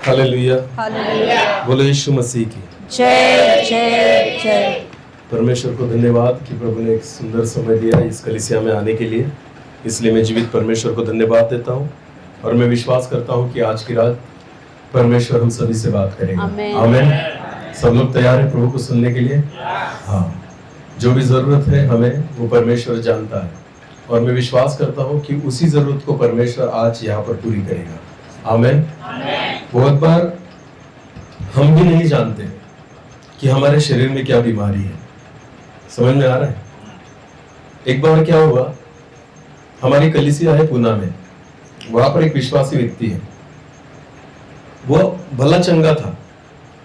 Hallelujah, hallelujah. बोलो यीशु मसीह की जय जय जय। परमेश्वर को धन्यवाद कि प्रभु ने एक सुंदर समय दिया इस कलीसिया में आने के लिए। इसलिए मैं जीवित परमेश्वर को धन्यवाद देता हूँ और मैं विश्वास करता हूँ कि आज की रात परमेश्वर हम सभी से बात करेगा। आमीन। आमीन। सब लोग तैयार है प्रभु को सुनने के लिए? हाँ, जो भी जरूरत है हमें वो परमेश्वर जानता है और मैं विश्वास करता हूँ कि उसी जरूरत को परमेश्वर आज यहाँ पर पूरी करेगा। आमीन। बहुत बार हम भी नहीं जानते कि हमारे शरीर में क्या बीमारी है। समझ में आ रहा है? एक बार क्या हुआ, हमारी कलीसिया है पूना में, वहां पर एक विश्वासी व्यक्ति है। वो भला चंगा था,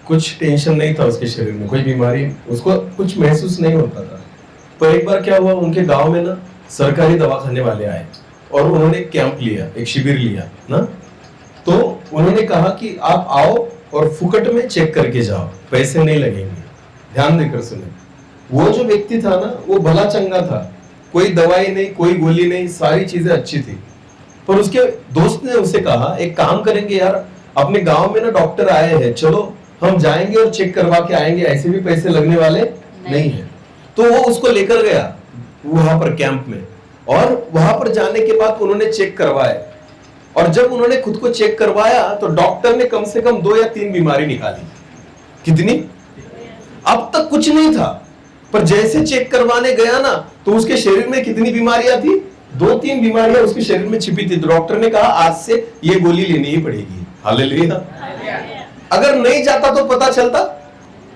कुछ टेंशन नहीं था उसके शरीर में, कोई बीमारी उसको कुछ महसूस नहीं होता था। पर एक बार क्या हुआ, उनके गांव में ना सरकारी दवाखाने वाले आए और उन्होंने एक कैंप लिया, एक शिविर लिया ना। तो उन्होंने कहा कि आप आओ और फुकट में चेक करके जाओ, पैसे नहीं लगेंगे। ध्यान देकर सुने। वो जो व्यक्ति था ना, वो भला चंगा था, कोई दवाई नहीं, कोई गोली नहीं, सारी चीजें अच्छी थी। पर उसके दोस्त ने उसे कहा, एक काम करेंगे यार, अपने गांव में ना डॉक्टर आए हैं, चलो हम जाएंगे और चेक करवा के आएंगे, ऐसे भी पैसे लगने वाले नहीं है। तो वो उसको लेकर गया वहां पर कैंप में, और वहां पर जाने के बाद उन्होंने चेक करवाए। और जब उन्होंने खुद को चेक करवाया तो डॉक्टर ने कम से कम 2 या 3 बीमारी निकाली। कितनी? अब तक कुछ नहीं था, पर जैसे चेक करवाने गया ना तो उसके शरीर में कितनी बीमारियां थी? 2-3 बीमारियां उसके शरीर में छिपी थी। तो डॉक्टर ने कहा आज से ये गोली लेनी ही पड़ेगी। हालेलुया। अगर नहीं जाता तो पता चलता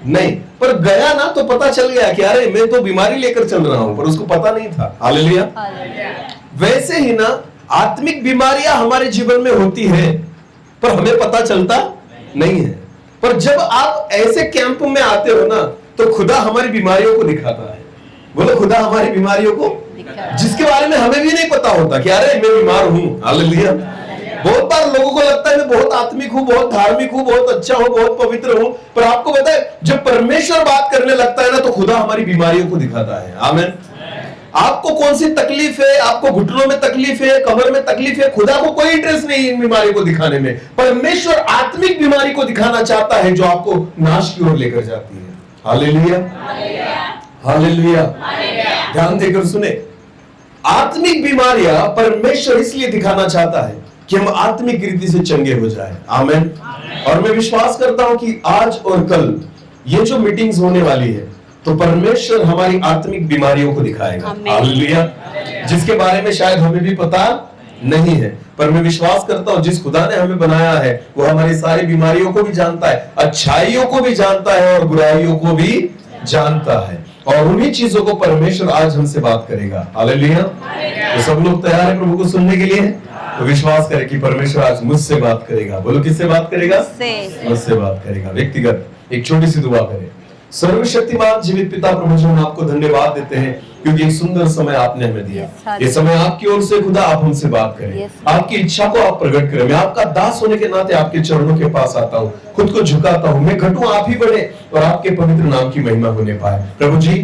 नहीं, पर गया ना तो पता चल गया कि अरे मैं तो बीमारी लेकर चल रहा हूं, पर उसको पता नहीं था। हालेलुया। वैसे ही ना आत्मिक बीमारियां हमारे जीवन में होती है, पर हमें पता चलता नहीं है। पर जब आप ऐसे कैंप में आते हो ना तो खुदा हमारी बीमारियों को दिखाता है। बोलो, खुदा हमारी बीमारियों को, जिसके बारे में हमें भी नहीं पता होता कि अरे मैं बीमार हूं। हालेलुया। बहुत बार लोगों को लगता है मैं बहुत आत्मिक हूं, बहुत धार्मिक हूं, बहुत अच्छा हूं, बहुत पवित्र हूं, पर आपको पता है जब परमेश्वर बात करने लगता है ना तो खुदा हमारी बीमारियों को दिखाता है। आमीन। आपको कौन सी तकलीफ है, आपको घुटनों में तकलीफ है, कमर में तकलीफ है, खुदा को कोई इंटरेस्ट नहीं इन बीमारी को दिखाने में। परमेश्वर आत्मिक बीमारी को दिखाना चाहता है जो आपको नाश की ओर लेकर जाती है। Hallelujah, hallelujah. ध्यान देकर सुने। आत्मिक बीमारियां परमेश्वर इसलिए दिखाना चाहता है कि हम आत्मिक रीति से चंगे हो जाएं। आमीन। और मैं विश्वास करता हूं कि आज और कल ये जो मीटिंग्स होने वाली है तो परमेश्वर हमारी आत्मिक बीमारियों को दिखाएगा। हालेलुया। जिसके बारे में शायद हमें भी पता नहीं है, पर मैं विश्वास करता हूं जिस खुदा ने हमें बनाया है वो हमारी सारी बीमारियों को भी जानता है, अच्छाइयों को भी जानता है और बुराइयों को भी जानता है। और उन्हीं चीजों को परमेश्वर आज हमसे बात करेगा। हालेलुया। तो सब लोग तैयार है प्रभु को सुनने के लिए? तो विश्वास करें कि परमेश्वर आज मुझसे बात करेगा। बोलो, किससे बात करेगा? मुझसे बात करेगा। व्यक्तिगत एक छोटी सी दुआ करें। सर्वशक्तिमान जीवित पिता प्रभु जी, हम आपको धन्यवाद देते हैं क्योंकि एक सुंदर समय आपने हमें दिया। ये समय आपकी ओर से खुदा आप हमसे बात करें, आपकी इच्छा को आप प्रकट करें। मैं आपका दास होने के नाते आपके चरणों के पास आता हूँ, खुद को झुकाता हूँ। मैं घटूं, आप ही बढ़े और आपके पवित्र नाम की महिमा होने पाए। प्रभु जी,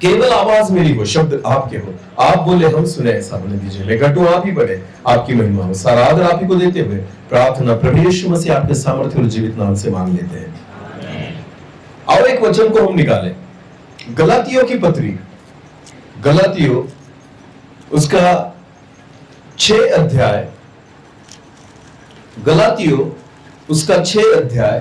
केवल आवाज मेरी हो, शब्द आपके हो, आप बोले हम सुने, ऐसा होने दीजिए। मैं घटूं, आप ही बढ़े, आपकी महिमा हो। सारा आदर आप ही को देते हुए प्रार्थना प्रभु यीशु मसीह आपके सामर्थ्य और जीवित नाम से मांग लेते हैं। आओ एक वचन को हम निकालें, गलातियों की पत्री, गलातियों उसका 6 अध्याय, गलातियों उसका 6 अध्याय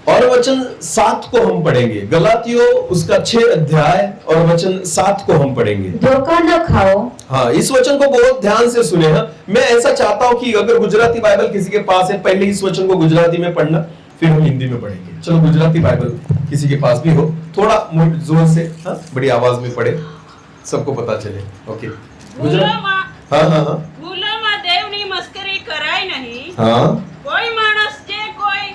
और वचन 7 को हम पढ़ेंगे। गलातियों उसका 6 अध्याय और वचन 7 को हम पढ़ेंगे। धोखा न खाओ। हाँ, इस वचन को बहुत ध्यान से सुने। हाँ, मैं ऐसा चाहता हूं कि अगर गुजराती बाइबल किसी के पास है, पहले इस वचन को गुजराती में पढ़ना, फिर हम हिंदी में पढ़ेंगे। चलो, गुजराती बाइबल किसी के पास भी हो, थोड़ा जोर से, हाँ, बड़ी आवाज में पढ़े, सबको पता चले। ओके, गुजरात। हाँ हाँ हाँ। ભૂલોમાં દેવની મસ્કરી કરાય નહીં। हाँ, કોઈ માણસ જે કોઈ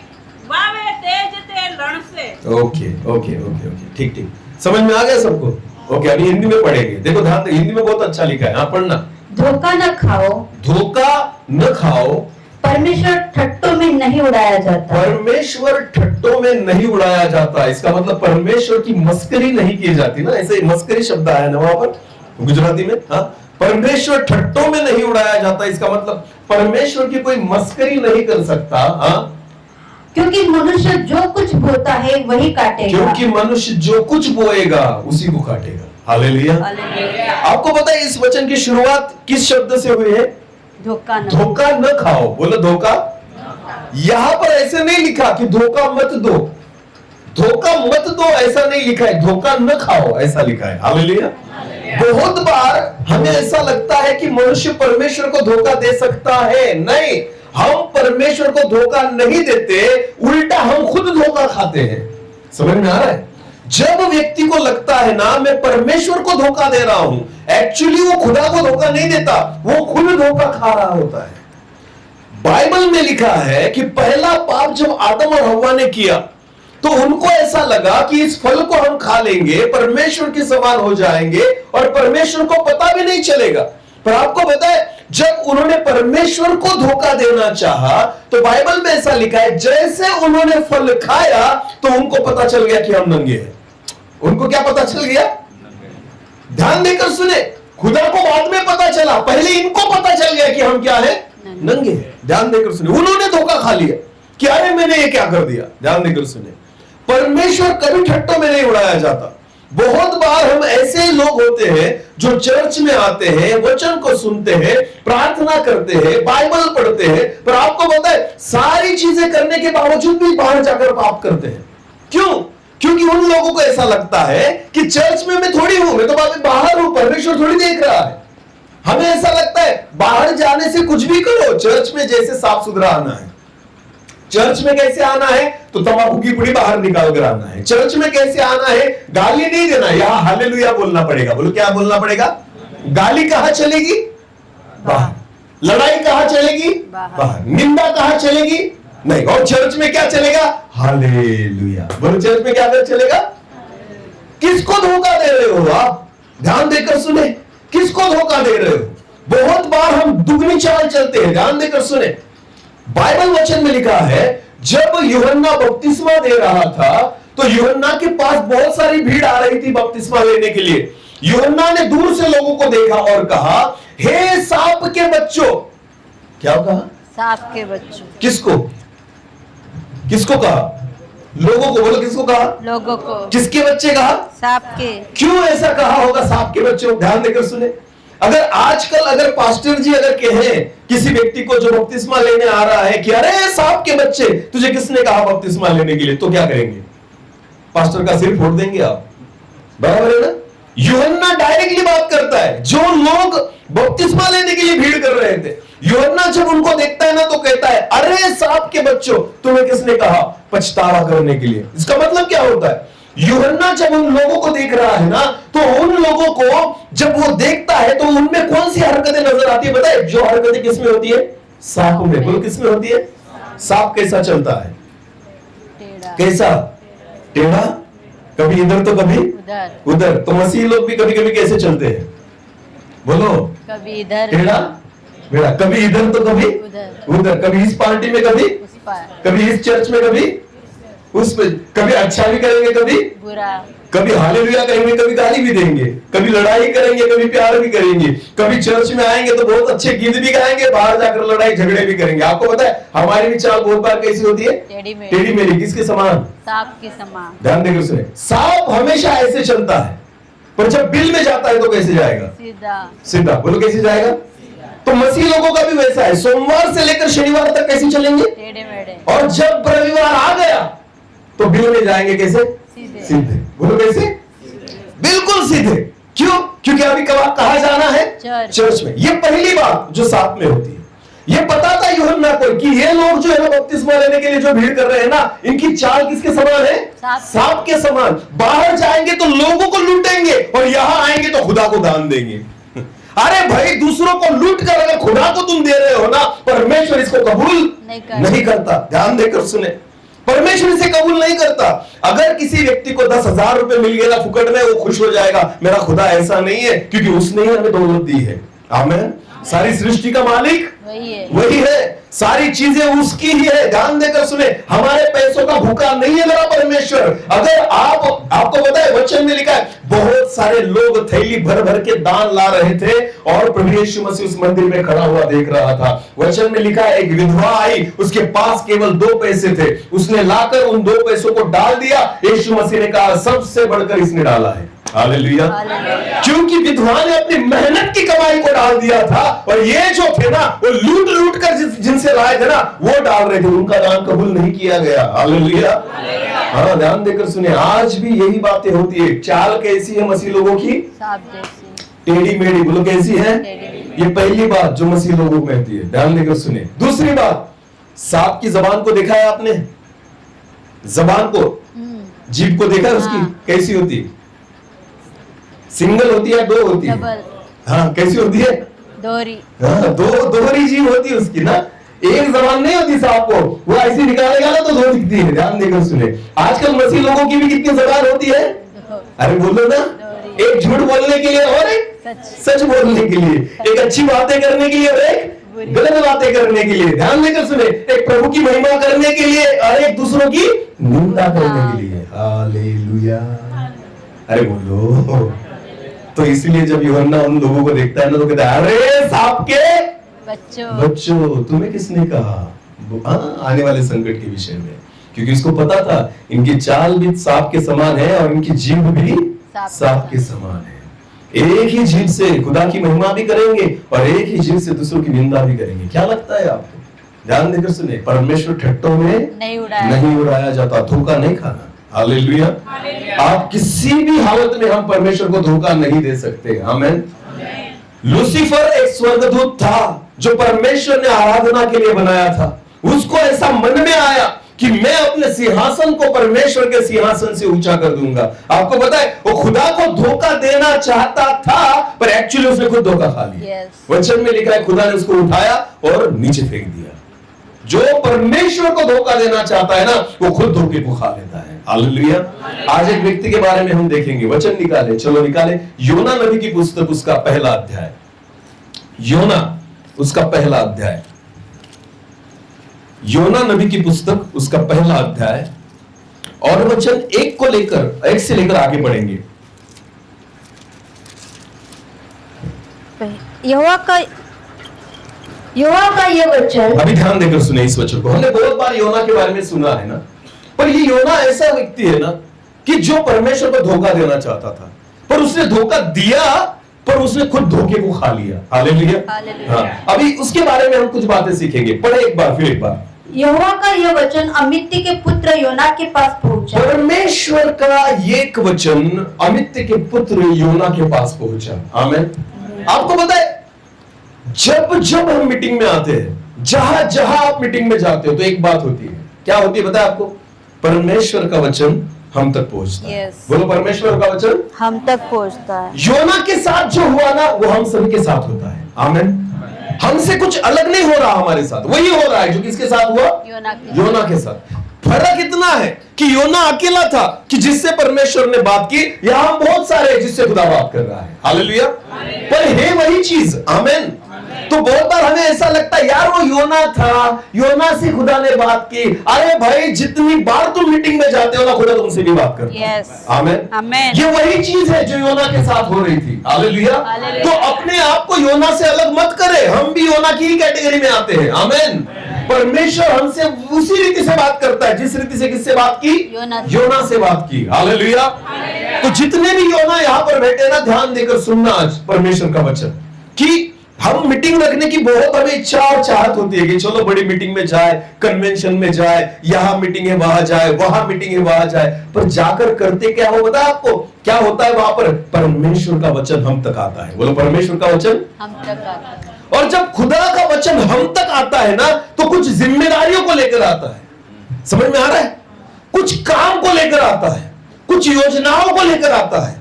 વાવે તે જ તે લણશે। ओके ओके ओके ओके, ठीक ठीक, समझ में आ गया सबको? ओके, अभी हिंदी में पढ़ेंगे। देखो ध्यान दे, हिंदी में बहुत अच्छा लिखा है। हाँ, पढ़ना। धोखा न खाओ। धोखा न खाओ। परमेश्वर ठट्टों में नहीं उड़ाया जाता। परमेश्वर ठट्टों में नहीं उड़ाया जाता। इसका मतलब परमेश्वर की मस्करी नहीं की जाती ना। ऐसे मस्करी शब्द आया ना वहां पर गुजराती में। हाँ, परमेश्वर ठट्टों में नहीं उड़ाया जाता। इसका मतलब परमेश्वर की कोई मस्करी नहीं कर सकता। हाँ, क्योंकि मनुष्य जो कुछ बोता है वही काटेगा। क्योंकि मनुष्य जो कुछ बोएगा उसी को काटेगा। हालेलुया। आपको पता है इस वचन की शुरुआत किस शब्द से हुई है? धोखा न धोखा न खाओ। बोलो धोखा। यहां पर ऐसे नहीं लिखा कि धोखा मत दो, धोखा मत दो ऐसा नहीं लिखा है, धोखा न खाओ ऐसा लिखा है। हालेलुया। बहुत बार हमें ऐसा लगता है कि मनुष्य परमेश्वर को धोखा दे सकता है। नहीं, हम परमेश्वर को धोखा नहीं देते, उल्टा हम खुद धोखा खाते हैं। समझ में आ रहा है? जब व्यक्ति को लगता है ना मैं परमेश्वर को धोखा दे रहा हूं, एक्चुअली वो खुदा को धोखा नहीं देता, वो खुद धोखा खा रहा होता है। बाइबल में लिखा है कि पहला पाप जब आदम और हव्वा ने किया तो उनको ऐसा लगा कि इस फल को हम खा लेंगे, परमेश्वर के समान हो जाएंगे और परमेश्वर को पता भी नहीं चलेगा। पर आपको पता है जब उन्होंने परमेश्वर को धोखा देना चाहा तो बाइबल में ऐसा लिखा है जैसे उन्होंने फल खाया तो उनको पता चल गया कि हम नंगे हैं। उनको क्या पता चल गया? ध्यान देकर सुने, खुदा को बाद में पता चला, पहले इनको पता चल गया कि हम क्या है? नंगे हैं। ध्यान देकर सुने, उन्होंने धोखा खा लिया कि अरे मैंने ये क्या कर दिया। ध्यान देकर सुने, परमेश्वर कभी ठट्टों में नहीं उड़ाया जाता। बहुत बार हम ऐसे लोग होते हैं जो चर्च में आते हैं, वचन को सुनते हैं, प्रार्थना करते हैं, बाइबल पढ़ते हैं, पर आपको पता है सारी चीजें करने के बावजूद भी बाहर जाकर पाप करते हैं। क्यों? क्योंकि उन लोगों को ऐसा लगता है कि चर्च में मैं थोड़ी हूं, मैं तो बाहर हूं, परमेश्वर थोड़ी देख रहा है। हमें ऐसा लगता है बाहर जाने से कुछ भी करो, चर्च में जैसे साफ सुथरा आना है। चर्च में कैसे आना है? तो तंबाकू की पुड़ी बाहर निकाल कर आना है। चर्च में कैसे आना है? गाली नहीं देना, यहां हालेलुया बोलना पड़ेगा। बोलो क्या बोलना पड़ेगा? गाली कहां चलेगी? बाहर। लड़ाई कहां चलेगी? बाहर। निंदा कहां चलेगी? नहीं। और चर्च में क्या चलेगा? हालेलुया। बोलो चर्च में क्या चलेगा? किसको धोखा दे रहे हो आप? ध्यान देकर सुने, किसको धोखा दे रहे हो? बहुत बार हम दुगनी चाल चलते हैं। ध्यान देकर सुने, बाइबल वचन में लिखा है जब यूहन्ना बपतिस्मा दे रहा था तो यूहन्ना के पास बहुत सारी भीड़ आ रही थी बपतिस्मा लेने के लिए। यूहन्ना ने दूर से लोगों को देखा और कहा, हे सांप के बच्चों। क्या कहा? सांप के बच्चों। किसको? किसको कहा? लोगों को। बोलो किसको कहा? लोगों को। किसके बच्चे कहा? सांप के। क्यों ऐसा कहा होगा सांप के बच्चों? ध्यान देकर सुने, अगर आजकल अगर पास्टर जी अगर कहें किसी व्यक्ति को जो बपतिस्मा लेने आ रहा है कि अरे सांप के बच्चे, तुझे किसने कहा बपतिस्मा लेने के लिए, तो क्या करेंगे? पास्टर का सिर फोड़ देंगे आप। बराबर है ना? यूहन्ना डायरेक्टली बात करता है, जो लोग बपतिस्मा लेने के लिए भीड़ कर रहे थे, यूहन्ना जब उनको देखता है ना तो कहता है अरे सांप के बच्चों, तुम्हें किसने कहा पछतावा करने के लिए? इसका मतलब क्या होता है? यूहन्ना जब उन लोगों को देख रहा है ना तो उन लोगों को जब वो देखता है तो उनमें कौन सी हरकतें नजर आती है? बताए, जो हरकतें किसमें होती है? सांप में। बोलो किसमें होती है? सांप कैसा चलता है? कैसा? टेढ़ा, कभी इधर तो कभी उधर। तो मसीह लोग भी कभी कभी कैसे चलते हैं? बोलो, कभी इधर टेढ़ा मेढ़ा, कभी इधर तो कभी उधर, कभी इस पार्टी में कभी कभी इस चर्च में कभी उसमें, कभी अच्छा भी करेंगे कभी बुरा, कभी हालेलुया करेंगे कभी गाली भी देंगे, कभी लड़ाई करेंगे कभी प्यार भी करेंगे, कभी चर्च में आएंगे तो बहुत अच्छे गीत भी गाएंगे, बाहर जाकर लड़ाई झगड़े भी करेंगे। आपको पता है हमारी भी चाल बहुत बार कैसी होती है? टेढ़ी मेढ़ी। किसके समान? सांप के समान। ध्यान देकर सुने, सांप हमेशा ऐसे चलता है, पर जब बिल में जाता है तो कैसे जाएगा? सीधा। सीधा। बोलो कैसे जाएगा? तो मसीह लोगों का भी वैसा है, सोमवार से लेकर शनिवार तक कैसे चलेंगे? टेढ़े मेढ़े। और जब रविवार आ गया तो बिल में जाएंगे कैसे? सीधे। बोलो कैसे? बिल्कुल सीधे। क्यों? क्योंकि अभी कहाँ जाना है? चर्च में। ये पहली बात जो साथ में होती है। ये पता था यूहन्ना को कि ये लोग जो है बपतिस्मा लेने के लिए जो भीड़ कर रहे हैं ना, इनकी चाल किसके समान है? सांप के समान। बाहर जाएंगे तो लोगों को लूटेंगे और यहां आएंगे तो खुदा को दान देंगे। अरे भाई, दूसरों को लूट कर अगर खुदा को तुम दे रहे हो ना, परमेश्वर इसको कबूल नहीं करता। ध्यान देकर सुने, परमेश्वर इसे कबूल नहीं करता। अगर किसी व्यक्ति को 10,000 रुपए मिल गया फुकट में, वो खुश हो जाएगा, मेरा खुदा ऐसा नहीं है, क्योंकि उसने ही हमें दौलत दी है। आमीन। सारी सृष्टि का मालिक वही है, सारी चीजें उसकी ही है। ध्यान देकर सुने, हमारे पैसों का भूखा नहीं है मेरा परमेश्वर। अगर आपको पता है वचन में लिखा है बहुत बहुत सारे लोग थैली भर भर के दान ला रहे थे और प्रभु यीशु मसीह उस मंदिर में खड़ा हुआ देख रहा था। वचन में लिखा है, एक विधवा आई, उसके पास केवल 2 पैसे थे, उसने लाकर उन 2 पैसों को डाल दिया। यीशु मसीह ने कहा, सबसे बढ़कर इसने डाला है। हालेलुया। क्योंकि विधवा ने अपनी मेहनत की कमाई को डाल दिया था और ये जो थे ना, वो लूट लूट कर जिनसे लाए थे ना, वो डाल रहे थे, उनका दान कबूल नहीं किया गया। हालेलुया। हाँ, ध्यान देकर सुने, आज भी यही बातें होती है। चाल कैसी है मसीह लोगों की? सांप जैसी। टेढ़ी मेढ़ी, बोलो कैसी है? ये पहली बात जो मसीह लोगों में होती है। ध्यान देकर सुने। दूसरी बात, सांप की जबान को देखा है आपने? जबान को, जीभ को देखा है उसकी? कैसी होती है? सिंगल होती है, 2 होती है? हाँ, कैसी होती है? दोहरी। हाँ, दोहरी जीभ होती है उसकी ना, एक जबान नहीं होती सांप को। वो ऐसी निकालेगा ना तो 2 दिखती है। ध्यान देकर सुने। आजकल मसीह लोगों की भी कितनी जबान होती है? अरे बोलो ना, एक झूठ बोलने के लिए और एक सच बोलने के लिए, एक अच्छी बातें करने के लिए और एक गलत बातें करने के लिए। ध्यान देकर सुने, एक प्रभु की महिमा करने के लिए और एक दूसरों की निंदा करने के लिए। हालेलुया। अरे बोलो। तो इसलिए जब यूहन्ना उन लोगों को देखता है ना, तो कहता है, अरे सांप के बच्चों, तुम्हें किसने कहा आने वाले संकट के विषय में? क्योंकि इसको पता था इनकी चाल भी सांप के समान है और इनकी जीभ भी सांप के समान है। एक ही जीभ से खुदा की महिमा भी करेंगे और एक ही जीभ से दूसरों की निंदा भी करेंगे। क्या लगता है आपको? ध्यान देकर सुने, परमेश्वर ठट्टों में नहीं उड़ाया जाता, धोखा नहीं खाना। हालेलुया। आप किसी भी हालत में हम परमेश्वर को धोखा नहीं दे सकते। आमीन। लूसीफर एक स्वर्गदूत था जो परमेश्वर ने आराधना के लिए बनाया था। उसको ऐसा मन में आया कि मैं अपने सिंहासन को परमेश्वर के सिंहासन से ऊंचा कर दूंगा। आपको पता है, वो खुदा को धोखा देना चाहता था, पर एक्चुअली उसने खुद धोखा खा लिया। वचन में लिखा है, खुदा ने उसको उठाया और नीचे फेंक दिया। जो परमेश्वर को धोखा देना चाहता है ना, वो खुद धोखे को खा लेता है। हालेलुया। आज एक व्यक्ति के बारे में हम देखेंगे। वचन निकाले, चलो निकाले। योना नबी की पुस्तक, उसका पहला अध्याय। योना, उसका पहला अध्याय। योना नबी की पुस्तक, उसका पहला अध्याय और वचन 1 से लेकर आगे बढ़ेंगे। यहोवा का ये वचन। अभी ध्यान देकर सुने इस वचन को। हमने बहुत बार योना के बारे में सुना है ना, पर ये योना ऐसा व्यक्ति है ना कि जो परमेश्वर को धोखा देना चाहता था, पर उसने धोखा दिया, पर उसने खुद धोखे को खा लिया। हालेलुया। हाँ, अभी उसके बारे में हम कुछ बातें सीखेंगे। पढ़े एक बार, फिर एक बार। यहोवा का यह वचन अमित्य के पुत्र योना के पास पहुंचा। परमेश्वर का एक वचन अमित्य के पुत्र योना के पास पहुंचा। आमीन। आपको पता है, जब जब हम मीटिंग में आते हैं, जहां जहां आप मीटिंग में जाते हो, तो एक बात होती है। क्या होती है पता है आपको? परमेश्वर का वचन हम तक पहुंचता है। बोलो, परमेश्वर का वचन हम तक पहुंचता है। योना के साथ जो हुआ ना, वो हम सभी के साथ होता है। आमीन। हमसे कुछ अलग नहीं हो रहा, हमारे साथ वही हो रहा है जो किसके साथ हुआ? योना के साथ। फर्क इतना है कि योना अकेला था कि जिससे परमेश्वर ने बात की, यहां बहुत सारे जिससे खुदा बात कर रहा है। हालेलुया। पर है वही चीज। आमीन। तो बहुत बार हमें ऐसा लगता है, यार वो योना था, योना से खुदा ने बात की। अरे भाई, जितनी बार तुम मीटिंग में जाते हो ना, खुदा तुमसे भी बात करता है। आमीन। ये वही चीज है जो योना के साथ हो रही थी। हालेलुया। तो अपने आप को योना से अलग मत करे, हम भी योना की ही कैटेगरी में आते हैं। आमीन। परमेश्वर हमसे उसी रीति से बात करता है जिस रीति से किससे बात की? योना से बात की। हालेलुया। तो जितने भी योना यहाँ पर बैठे ना, ध्यान देकर सुनना आज परमेश्वर का वचन, कि हम मीटिंग रखने की बहुत हमें इच्छा और चाहत होती है कि चलो बड़ी मीटिंग में जाए, कन्वेंशन में जाए, यहां मीटिंग है वहां जाए, वहां मीटिंग है वहां जाए, पर जाकर करते क्या हो पता है आपको? क्या होता है वहां पर? परमेश्वर का वचन हम तक आता है। बोलो, परमेश्वर का वचन हम तक आता है। और जब खुदा का वचन हम तक आता है ना, तो कुछ जिम्मेदारियों को लेकर आता है। समझ में आ रहा है? कुछ काम को लेकर आता है, कुछ योजनाओं को लेकर आता है।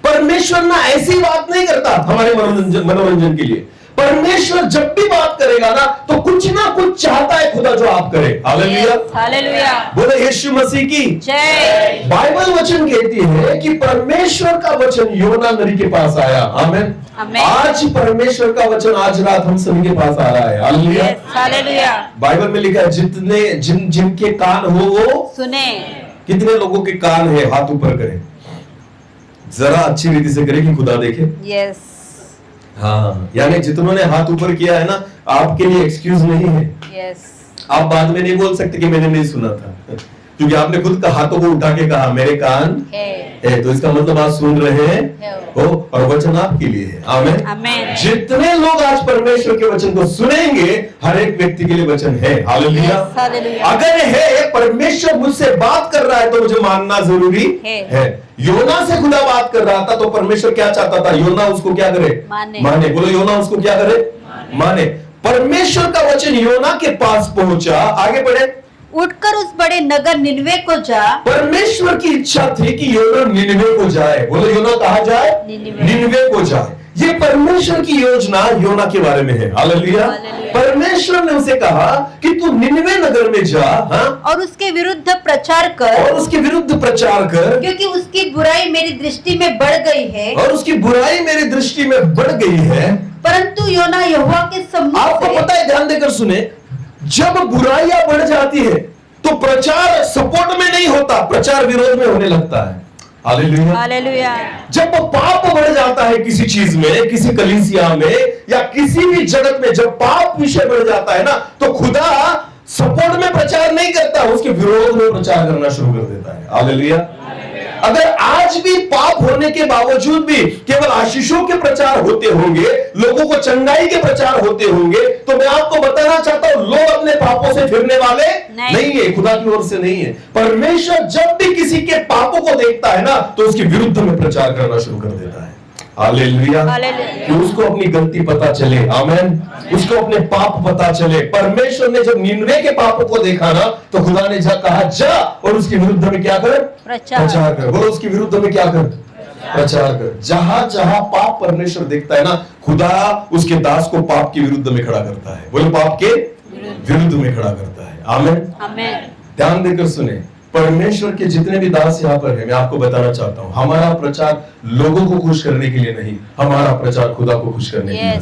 परमेश्वर ना ऐसी बात नहीं करता हमारे मनोरंजन के लिए। परमेश्वर जब भी बात करेगा ना, तो कुछ ना कुछ चाहता है खुदा जो आप करें। हालेलुया। हालेलुया। बोले यीशु मसीह की जय। बाइबल वचन कहती है कि परमेश्वर का वचन योना नबी के पास आया। आमीन। आज परमेश्वर का वचन आज रात हम सभी के पास आ रहा है। हालेलुया। हालेलुया। बाइबल में लिखा है, जितने जिनके कान हो वो सुने। कितने लोगों के कान है? हाथ ऊपर करें। जरा अच्छी रीति से करे कि खुदा देखे। यस, हाँ, यानी जितनों ने हाथ ऊपर किया है ना, आपके लिए एक्सक्यूज नहीं है। यस, आप बाद में नहीं बोल सकते कि मैंने नहीं सुना था, क्योंकि आपने खुद हाथों को उठा के कहा मेरे कान है, तो इसका मतलब आप सुन रहे हैं हो और वचन आपके लिए है। आमीन। आमीन। जितने लोग आज परमेश्वर के वचन को सुनेंगे, हर एक व्यक्ति के लिए वचन है। हालेलुया। Yes, hallelujah. अगर है परमेश्वर मुझसे बात कर रहा है तो मुझे मानना जरूरी है। योना से खुदा बात कर रहा था तो परमेश्वर क्या चाहता था? योना उसको क्या करे? माने। बोलो, योना उसको क्या करे? माने। परमेश्वर का वचन योना के पास पहुंचा। आगे बढ़े। उठकर उस बड़े नगर निनवे को जा। परमेश्वर की इच्छा थी कि योना निनवे को जाए। बोलो, योना कहाँ जाए? निनवे को जाए। ये परमेश्वर की योजना योना के बारे में है। हालेलुया। परमेश्वर ने उसे कहा कि तू निनवे नगर में जा, हाँ, और उसके विरुद्ध प्रचार कर, और उसके विरुद्ध प्रचार कर, क्योंकि उसकी बुराई मेरी दृष्टि में बढ़ गई है, और उसकी बुराई मेरी दृष्टि में बढ़ गई है। परंतु योना यहोवा के सम्मुख आपको से, पता है, ध्यान देकर सुने, जब बुराइयां बढ़ जाती है तो प्रचार सपोर्ट में नहीं होता, प्रचार विरोध में होने लगता है। हालेलुया। हालेलुया। जब पाप बढ़ जाता है किसी चीज में, किसी कलीसिया में या किसी भी जगत में, जब पाप विषय बढ़ जाता है ना, तो खुदा सपोर्ट में प्रचार नहीं करता, उसके विरोध में प्रचार करना शुरू कर देता है। हालेलुया। अगर आज भी पाप होने के बावजूद भी केवल आशीषों के प्रचार होते होंगे, लोगों को चंगाई के प्रचार होते होंगे, तो मैं आपको बताना चाहता हूं, लोग अपने पापों से फिरने वाले नहीं है, खुदा की ओर से नहीं है। परमेश्वर जब भी किसी के पापों को देखता है ना, तो उसके विरुद्ध में प्रचार करना शुरू कर देता है। हालेलुया। कि उसको अपनी गलती पता चले। आमीन। उसको अपने पाप पता चले। परमेश्वर ने जब निनवे के पापों को देखा ना, तो खुदा ने कहा जा और उसके विरुद्ध में क्या कर? प्रचार कर। बोलो, उसके विरुद्ध में क्या कर? प्रचार कर। जहां जहां पाप परमेश्वर देखता है ना, खुदा उसके दास को पाप के विरुद्ध में खड़ा करता है। बोलो, पाप के विरुद्ध में खड़ा करता है। आमीन। ध्यान देकर सुने, परमेश्वर के जितने भी दास यहाँ पर हैं, मैं आपको बताना चाहता हूँ, हमारा प्रचार लोगों को खुश करने के लिए नहीं, हमारा प्रचार खुदा को खुश करने के लिए।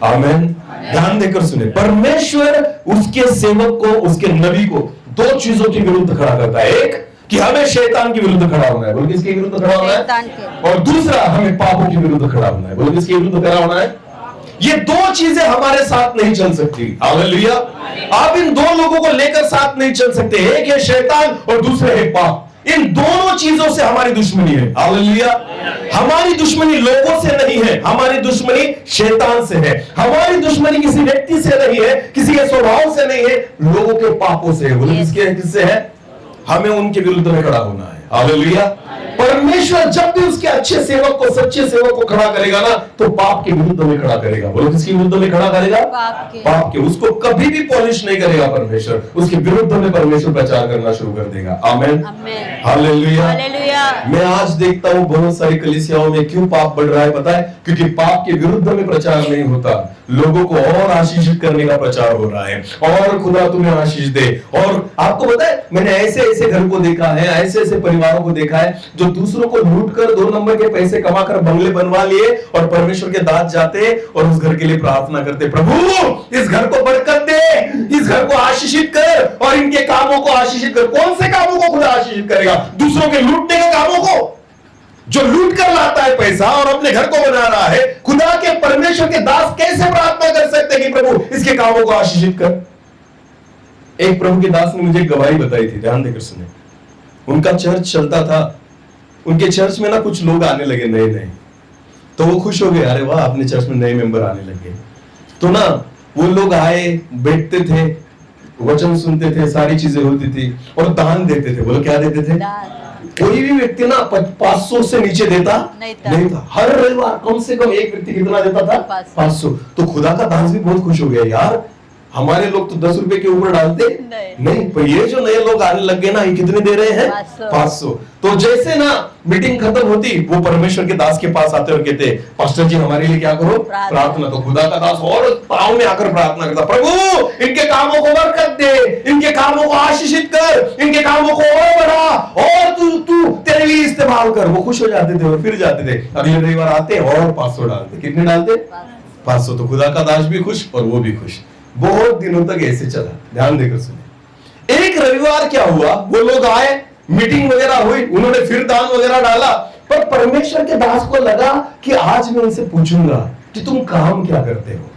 आमीन। ध्यान देकर सुने, परमेश्वर उसके सेवक को, उसके नबी को दो चीजों के विरुद्ध खड़ा करता है। एक, कि हमें शैतान के विरुद्ध खड़ा होना है। बोलो, किसके विरुद्ध खड़ा होना है? और दूसरा, हमें पापों के विरुद्ध खड़ा होना है। बोलो, किसके विरुद्ध खड़ा होना है? ये दो चीजें हमारे साथ नहीं चल सकती। हालेलुया। आप इन दो लोगों को लेकर साथ नहीं चल सकते। एक है शैतान और दूसरे है पाप। इन दोनों चीजों से हमारी दुश्मनी है। हालेलुया। हमारी दुश्मनी लोगों से नहीं है, हमारी दुश्मनी शैतान से है। हमारी दुश्मनी किसी व्यक्ति से नहीं है, किसी के स्वभाव से नहीं है, लोगों के पापों से है। बोलो, किससे है? हमें उनके विरुद्ध में खड़ा होना है। हालेलुया। परमेश्वर जब भी उसके अच्छे सेवक को, सच्चे सेवक को खड़ा करेगा ना, तो पाप के विरुद्ध में खड़ा करेगा। बोलो, किसके विरुद्ध में खड़ा करेगा? पाप के। उसको कभी भी पॉलिश नहीं करेगा परमेश्वर, उसके विरुद्ध में परमेश्वर प्रचार करना शुरू कर देगा। आमीन। हालेलुया। मैं आज देखता हूँ बहुत सारी कलीसियाओं में क्यों पाप बढ़ रहा है, पता है? क्योंकि पाप के विरुद्ध में प्रचार नहीं होता, लोगों को और आशीषित करने का प्रचार हो रहा है, और खुदा तुम्हें आशीष दे। और आपको पता है, मैंने ऐसे ऐसे घर को देखा है, ऐसे ऐसे परिवारों को देखा है, जो दूसरों को लूट कर 2 नंबर के पैसे कमाकर बंगले बनवा लिए और परमेश्वर के दास जाते और उस घर के लिए प्रार्थना करते, प्रभु इस घर को बरकत दे, इस घर को आशीषित कर और इनके कामों को आशीषित कर। कौन से कामों को खुदा आशीषित करेगा? दूसरों के लूटने के कामों को। जो लूट कर लाता है पैसा और अपने घर को बना रहा है, खुदा के परमेश्वर के दास कैसे प्रार्थना कर सकते हैं कि प्रभु इसके कामों को आशीषित कर? एक प्रभु के दास ने मुझे गवाही बताई थी, ध्यान देकर सुने। उनका चर्च चलता था, उनके चर्च में ना कुछ लोग आने लगे नए, तो वो खुश हो गए, अरे वाह अपने चर्च में नए मेंबर आने लगे। तो ना वो लोग आए, बैठते थे, वचन सुनते थे, सारी चीजें होती थी और दान देते थे। बोलो, क्या देते थे? कोई भी व्यक्ति ना 500 से नीचे देता नहीं था। हर रविवार कम से कम एक व्यक्ति कितना देता था? 500। तो खुदा का दास भी बहुत खुश हो गया, यार हमारे लोग तो 10 रुपए के ऊपर डालते नहीं, पर ये जो नए लोग आने लग गए ना, ये कितने दे रहे हैं? 500। तो जैसे ना मीटिंग खत्म होती, वो परमेश्वर के दास के पास आते और कहते, पास्टर जी हमारे लिए क्या करो? प्रार्थना। तो खुदा का दास और पांव में आकर प्रार्थना करता, प्रभु इनके कामों को बरकत दे, इनके कामों को आशीषित कर, इनके कामों को और बढ़ा, और तू तेरे लिए इस्तेमाल कर। वो खुश हो जाते थे और फिर जाते थे। अगले रविवार आते और 500 डालते। कितने डालते? 500। तो खुदा का दास भी खुश और वो भी खुश। बहुत दिनों तक ऐसे चला। ध्यान देकर सुनिए। एक रविवार क्या हुआ, वो लोग आए, मीटिंग वगैरह हुई, उन्होंने फिर दान वगैरह डाला पर परमेश्वर के दास को लगा कि आज मैं उनसे पूछूंगा कि तुम काम क्या करते हो।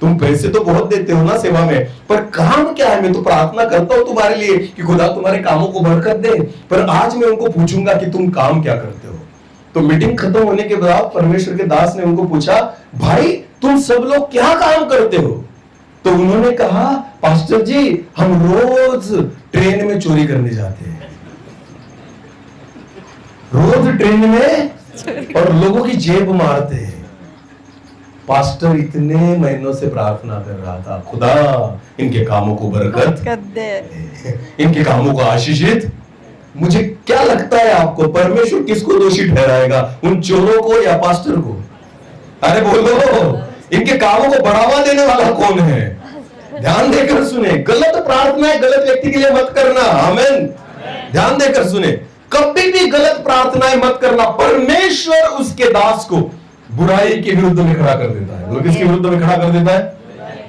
तुम पैसे तो बहुत देते हो ना सेवा में, पर काम क्या है? मैं तो प्रार्थना करता हूं तुम्हारे लिए कि खुदा तुम्हारे कामों को बरकत दे, पर आज मैं उनको पूछूंगा कि तुम काम क्या करते हो। तो मीटिंग खत्म होने के बाद परमेश्वर के दास ने उनको पूछा, भाई तुम सब लोग क्या काम करते हो? तो उन्होंने कहा, पास्टर जी हम रोज ट्रेन में चोरी करने जाते हैं, रोज ट्रेन में और लोगों की जेब मारते हैं। पास्टर इतने महीनों से प्रार्थना कर रहा था, खुदा इनके कामों को बरकत दे, इनके कामों को आशीषित। मुझे क्या लगता है आपको, परमेश्वर किसको दोषी ठहराएगा, उन चोरों को या पास्टर को? अरे बोलो, इनके कामों को बढ़ावा देने वाला कौन है? ध्यान देकर सुने, गलत प्रार्थनाएं गलत व्यक्ति के लिए मत करना। आमीन। ध्यान देकर सुने, कभी भी गलत प्रार्थनाएं मत करना। परमेश्वर उसके दास को बुराई के विरुद्ध में खड़ा कर देता है। वो किसके विरुद्ध में खड़ा कर देता है?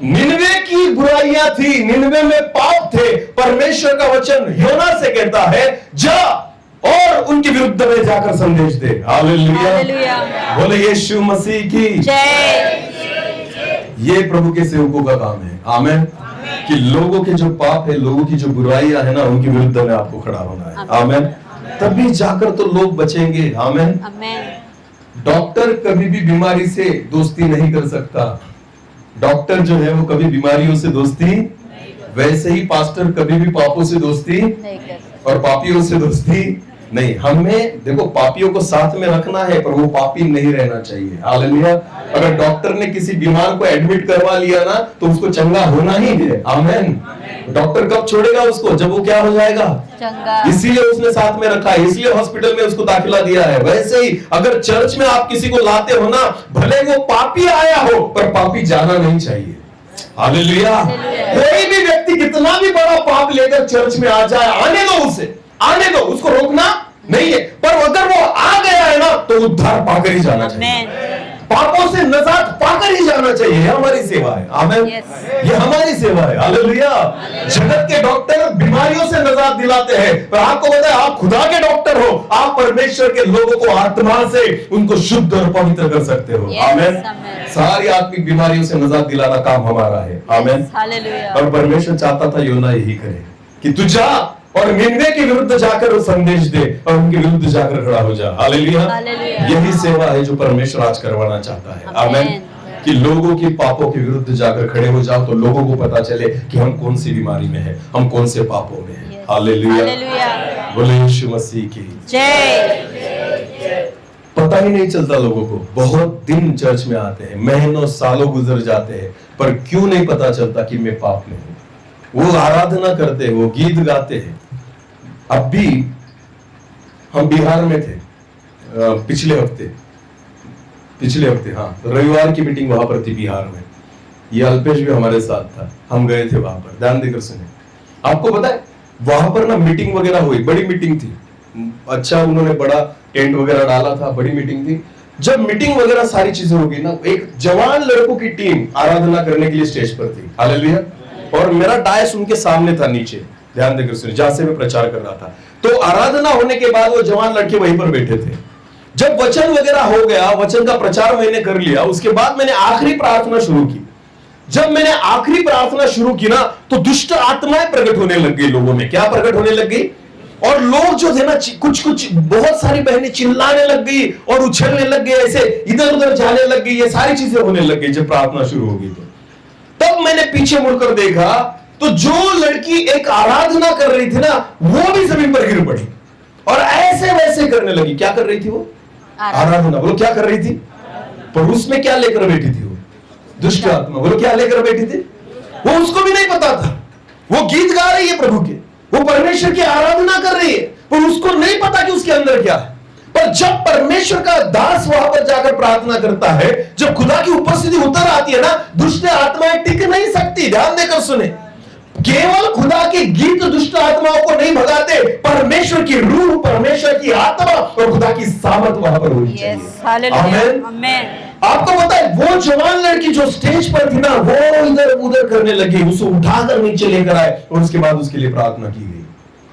निनवे की बुराइयां थी, निनवे में पाप थे। परमेश्वर का वचन योना से कहता है, जा और उनके विरुद्ध में जाकर संदेश दे। हालेलुया, बोले यीशु मसीह की जय। ये प्रभु के सेवकों का काम है। आमीन। कि लोगों के जो पाप है, लोगों की जो बुराइयां है ना, उनके विरुद्ध में आपको खड़ा होना है। आमीन। तभी जाकर तो लोग बचेंगे। आमीन। डॉक्टर कभी भी बीमारी से दोस्ती नहीं कर सकता। डॉक्टर जो है वो कभी बीमारियों से दोस्ती, वैसे ही पास्टर कभी भी पापों से दोस्ती नहीं कर, और पापियों से दोस्ती नहीं। हमें देखो पापियों को साथ में रखना है, पर वो पापी नहीं रहना चाहिए। हालेलुया। अगर डॉक्टर ने किसी बीमार को एडमिट करवा लिया ना, तो उसको चंगा होना ही है। आमीन। डॉक्टर कब छोड़ेगा उसको? जब वो क्या हो जाएगा? चंगा। इसीलिए उसने साथ में रखा है, इसलिए हॉस्पिटल में उसको दाखिला दिया है। वैसे ही अगर चर्च में आप किसी को लाते हो ना, भले वो पापी आया हो, पर पापी जाना नहीं चाहिए। हालेलुया। कोई भी व्यक्ति कितना भी बड़ा पाप लेकर चर्च में आ जाए, आने दो उसे, आने दो, उसको रोकना नहीं है। पर अगर वो आ गया है ना, तो उद्धार पाकर ही जाना चाहिए, पापों से नजात पाकर ही जाना चाहिए। हमारी सेवा है। आमीन। ये हमारी सेवा है। हालेलुया। जगत के डॉक्टर बीमारियों से नजात दिलाते हैं, पर आपको पता है आप खुदा के डॉक्टर हो। आप परमेश्वर के लोगों को आत्मा से उनको शुद्ध और पवित्र कर सकते हो। आमीन। सारी आत्मिक बीमारियों से नजात दिलाना काम हमारा है। आमीन। और परमेश्वर चाहता था योना यही करे कि तू जा और निन्वे के विरुद्ध जाकर वो संदेश दे और उनके विरुद्ध जाकर खड़ा हो जा। हालेलुया। यही सेवा है जो परमेश्वर आज करवाना चाहता है। आमीन। कि लोगों की पापों के विरुद्ध जाकर खड़े हो जाओ, तो लोगों को पता चले कि हम कौन सी बीमारी में है, हम कौन से पापों में है। हालेलुया। बोले यीशु मसीह की जय। पता ही नहीं चलता लोगों को, बहुत दिन चर्च में आते हैं, महीनों सालों गुजर जाते हैं, पर क्यों नहीं पता चलता कि मैं पाप में हूं। वो आराधना करते हैं, वो गीत गाते हैं। अब भी हम बिहार में थे पिछले हफ्ते, हाँ, रविवार की मीटिंग वहां पर थी बिहार में। ये अल्पेश भी हमारे साथ था, हम गए थे वहां पर। ध्यान देकर सुने। आपको पता है वहां पर ना मीटिंग वगैरह हुई, बड़ी मीटिंग थी। अच्छा, उन्होंने बड़ा टेंट वगैरह डाला था, बड़ी मीटिंग थी। जब मीटिंग वगैरह सारी चीजें हो गई ना, एक जवान लड़कों की टीम आराधना करने के लिए स्टेज पर थी। हालेलुया। और मेरा डायस उनके सामने था नीचे, ध्यान देकर सुनिए, जहां से मैं प्रचार कर रहा था। तो आराधना होने के बाद वो जवान लड़के वहीं पर बैठे थे। जब वचन वगैरह हो गया, वचन का प्रचार मैंने कर लिया, उसके बाद मैंने आखिरी प्रार्थना शुरू की। जब मैंने आखिरी प्रार्थना शुरू की ना, तो दुष्ट आत्माएं प्रकट होने लग गई लोगों में। क्या प्रकट होने लग गई? और लोग जो थे ना, कुछ बहुत सारी बहनें चिल्लाने लग गई और उछलने लग गई, ऐसे इधर उधर जाने लग गई। ये सारी चीजें होने लग गई जब प्रार्थना शुरू हो गई। तो तब मैंने पीछे मुड़कर देखा, तो जो लड़की एक आराधना कर रही थी ना, वो भी जमीन पर गिर पड़ी और ऐसे वैसे करने लगी। क्या कर रही थी वो? आराधना। बोलो क्या कर रही थी? पर उसमें क्या लेकर बैठी थी वो? दुष्ट आत्मा। बोलो क्या लेकर बैठी थी? वो उसको भी नहीं पता था। वो गीत गा रही है प्रभु के, वो परमेश्वर की आराधना कर रही है, पर उसको नहीं पता कि उसके अंदर क्या है। पर जब परमेश्वर का दास वहां पर जाकर प्रार्थना करता है, जब खुदा की उपस्थिति उतर आती है ना, दुष्ट आत्माएं टिक नहीं सकती। ध्यान देकर सुने, केवल खुदा के गीत दुष्ट आत्माओं को नहीं भगाते, परमेश्वर की रूह, परमेश्वर की आत्मा और खुदा की सामर्थ वहां पर होनी चाहिए। आमीन। आपको पता है वो जवान लड़की जो स्टेज पर थी ना, वो इधर उधर करने लगी, उसे उठाकर नीचे लेकर आए और उसके बाद उसके लिए प्रार्थना की गई।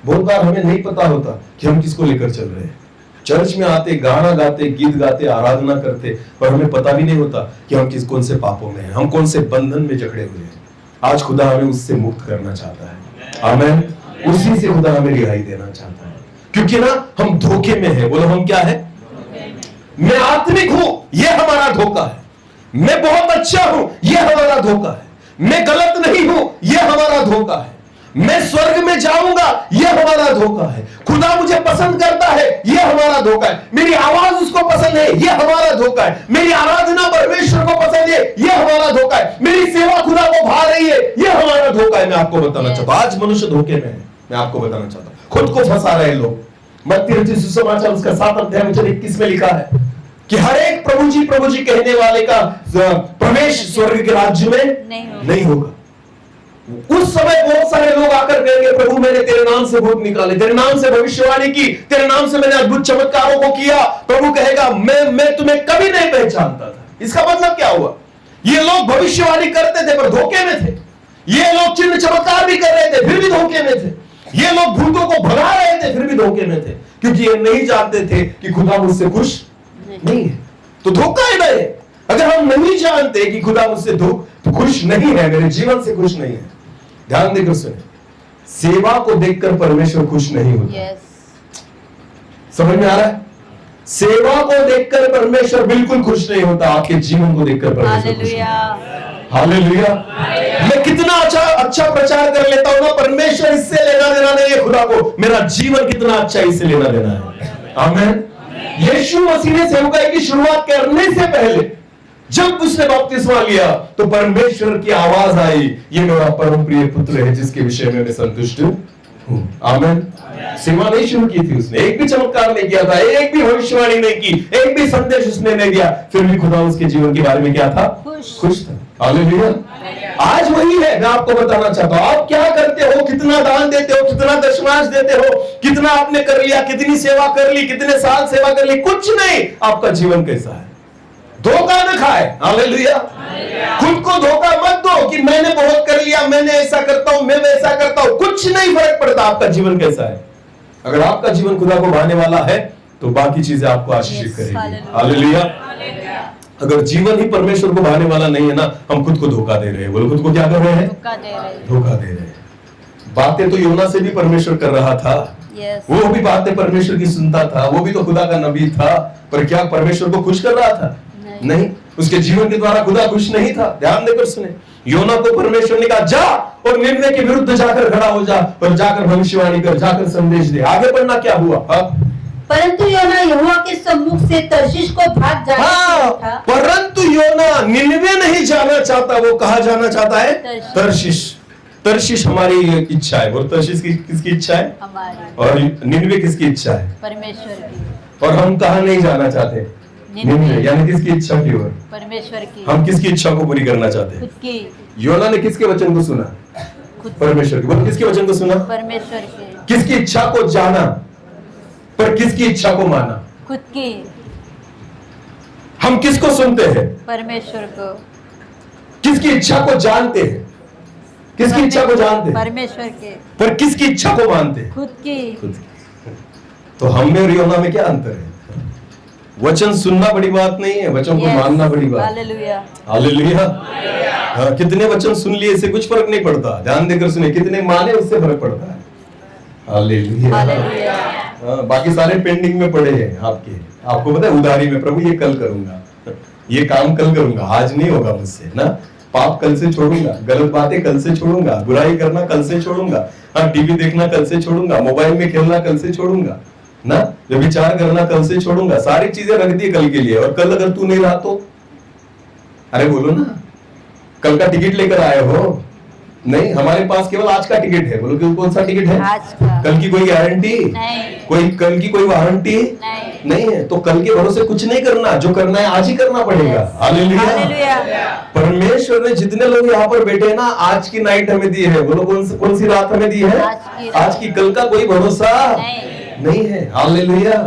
बहुत बार हमें नहीं पता होता कि हम किसको लेकर चल रहे हैं। चर्च में आते, गाना गाते, गीत गाते, आराधना करते, पर हमें पता भी नहीं होता कि हम कौन से पापों में हैं, हम कौन से बंधन में जकड़े हुए हैं। आज खुदा हमें उससे मुक्त करना चाहता है। आमीन। उसी से खुदा हमें रिहाई देना चाहता है, क्योंकि ना हम धोखे में हैं। बोलो हम क्या है? मैं आत्मिक हूं, यह हमारा धोखा है। मैं बहुत अच्छा हूं, यह हमारा धोखा है। मैं गलत नहीं हूं, यह हमारा धोखा है। मैं स्वर्ग में जाऊंगा, यह हमारा धोखा है। खुदा मुझे पसंद करता है, यह हमारा धोखा है। मेरी आवाज उसको पसंद है, यह हमारा धोखा है। मेरी आराधना परमेश्वर को पसंद है, यह हमारा धोखा है। मेरी सेवा खुदा को भा रही है, यह हमारा धोखा है। मैं आपको बताना चाहता हूं, आज मनुष्य धोखे में है। मैं आपको बताना चाहता हूं, खुद को फंसा रहे लोग। मत्ती रचित सुसमाचार उसका 7 अध्याय वचन 21 में लिखा है कि हर एक प्रभु जी कहने वाले का प्रवेश स्वर्ग के राज्य में नहीं होगा। उस समय बहुत सारे लोग आकर कहेंगे, प्रभु मैंने तेरे नाम से भूत निकाले, तेरे नाम से भविष्यवाणी की, तेरे नाम से मैंने अद्भुत चमत्कारों को किया। प्रभु कहेगा मैं तुम्हें कभी नहीं पहचानता था। इसका मतलब क्या हुआ? ये लोग भविष्यवाणी करते थे पर धोखे में थे। ये लोग चिन्ह चमत्कार भी कर रहे थे, फिर भी धोखे में थे। ये लोग भूतों को भगा रहे थे, फिर भी धोखे में थे, क्योंकि ये नहीं जानते थे कि खुदा मुझसे खुश नहीं है। तो धोखा है ना ये। अगर हम नहीं जानते कि खुदा मुझसे खुश नहीं है, मेरे जीवन से खुश नहीं है, ध्यान देकर सुने, सेवा को देखकर परमेश्वर खुश नहीं होता। समझ में आ रहा है? सेवा को देखकर परमेश्वर बिल्कुल खुश नहीं होता, आपके जीवन को देखकर परमेश्वर खुश होता है। हालेलुया। मैं कितना अच्छा प्रचार कर लेता हूं ना, परमेश्वर इससे लेना देना नहीं है खुदा को। मेरा जीवन कितना अच्छा, इससे लेना देना है। आमीन। यीशु मसीह ने सेवकाई की शुरुआत करने से पहले जब उसने बपतिस्मा लिया तो परमेश्वर की आवाज आई, ये मेरा परम प्रिय पुत्र है जिसके विषय में मैं संतुष्ट हूं। आमीन। सेवा नहीं शुरू की थी उसने, एक भी चमत्कार नहीं किया था, एक भी भविष्यवाणी नहीं की, एक भी संदेश उसने नहीं दिया, फिर भी खुदा उसके जीवन के बारे में क्या था? खुश था। हालेलुया। आज वही है, मैं आपको बताना चाहता हूं। आप क्या करते हो, कितना दान देते हो, कितना दशमांश देते हो, कितना आपने कर लिया, कितनी सेवा कर ली, कितने साल सेवा कर ली, कुछ नहीं। आपका जीवन कैसा है? धोखा न खाए। हालेलुया। खुद को धोखा मत दो कि मैंने बहुत कर लिया, मैंने ऐसा करता हूं, मैं वैसा करता हूं। कुछ नहीं फर्क पड़ता आपका जीवन कैसा है। अगर आपका जीवन खुदा को भाने वाला है तो बाकी चीजें आपको आशीषित करेगी। हालेलुया। अगर जीवन ही परमेश्वर को भाने वाला नहीं है ना, हम खुद को धोखा दे रहे हैं। बोलो खुद को क्या कर रहे हैं? धोखा दे रहे हैं। बातें तो योना से भी परमेश्वर कर रहा था। वो भी बातें परमेश्वर की सुनता था, वो भी तो खुदा का नबी था, पर क्या परमेश्वर को खुश कर रहा था? नहीं। उसके जीवन के द्वारा खुदा खुश नहीं था। ध्यान देकर सुने, योना को परमेश्वर ने कहा जा और निन्वे के विरुद्ध जाकर खड़ा हो जा और जाकर भविष्यवाणी कर, जाकर संदेश दे। आगे बढ़ना क्या हुआ? परंतु योना यहोवा के सम्मुख से तर्शीश को भाग जाने था। परंतु योना निन्वे नहीं जाना चाहता, वो कहा जाना चाहता है? तर्शीश। तर्शीश हमारी इच्छा है। और तर्शीश किसकी इच्छा है? हमारी। और निन्वे किसकी इच्छा है? परमेश्वर की। और हम कहा नहीं जाना चाहते? निन्वे। यानी किसकी इच्छा की ओर? परमेश्वर की। हम किसकी इच्छा को पूरी करना चाहते हैं? खुद की। योना ने किसके वचन को सुना? परमेश्वर की। बोलो किसके वचन को सुना? परमेश्वर की। किसकी इच्छा को जाना, पर किसकी इच्छा को माना? खुद की। हम किसको सुनते हैं? परमेश्वर को। किसकी इच्छा को जानते हैं? किसकी इच्छा को जानते हैं? परमेश्वर के। पर किसकी इच्छा को मानते हैं? खुद की। तो हम में और योना में क्या अंतर है? वचन सुनना बड़ी बात नहीं है, वचन को मानना बड़ी बात। हालेलुया। हालेलुया। कितने वचन सुन लिए इससे कुछ फर्क नहीं पड़ता। ध्यान देकर सुने, कितने माने उससे फर्क पड़ता है। हालेलुया। बाकी सारे पेंडिंग में पड़े हैं आपके। आपको पता है उधारी में, प्रभु ये कल करूंगा, ये काम कल करूंगा, आज नहीं होगा मुझसे ना। पाप कल से छोड़ूंगा, गलत बातें कल से छोड़ूंगा, बुराई करना कल से छोड़ूंगा, हाँ टीवी देखना कल से छोड़ूंगा, मोबाइल में खेलना कल से छोड़ूंगा ना, व्यभिचार करना कल से छोड़ूंगा। सारी चीजें रख दी कल के लिए। और कल अगर तू नहीं रहा तो, अरे बोलो ना, कल का टिकट लेकर आए हो? नहीं, हमारे पास केवल आज का टिकट है। बोलो कौन सा टिकट है? आज का। कल की कोई गारंटी नहीं। कोई कल की कोई वारंटी नहीं है। तो कल के भरोसे कुछ नहीं करना, जो करना है आज ही करना पड़ेगा। हालेलुया। परमेश्वर ने जितने लोग यहाँ पर बैठे हैं ना, आज की नाइट हमें दी है। बोलो कौन सी रात हमें दी है? आज की। कल का कोई भरोसा नहीं है। हालेलुया।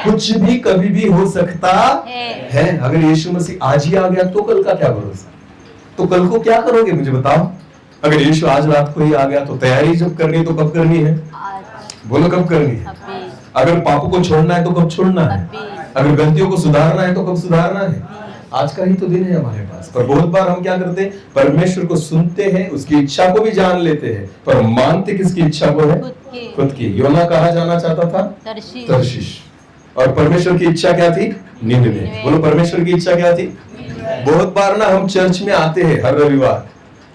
कुछ भी कभी भी हो सकता है। अगर यीशु मसीह आज ही आ गया तो कल का क्या भरोसा? तो कल को क्या करोगे मुझे बताओ? अगर यीशु आज रात को ही आ गया तो तैयारी जब करनी है तो कब करनी है? बोलो कब करनी है? अगर पापों को छोड़ना है तो कब छोड़ना है, अगर गलतियों को सुधारना है तो कब सुधारना है। आज का ही तो दिन है हमारे पास। पर बहुत बार हम क्या करते हैं, परमेश्वर को सुनते हैं, उसकी इच्छा को भी जान लेते हैं, पर मानते किसकी इच्छा को है, खुद की। योना कहाँ जाना चाहता था, तर्शीश, और परमेश्वर की इच्छा क्या थी, निनवे। बोलो परमेश्वर की इच्छा क्या थी। बहुत बार ना हम चर्च में आते हैं हर रविवार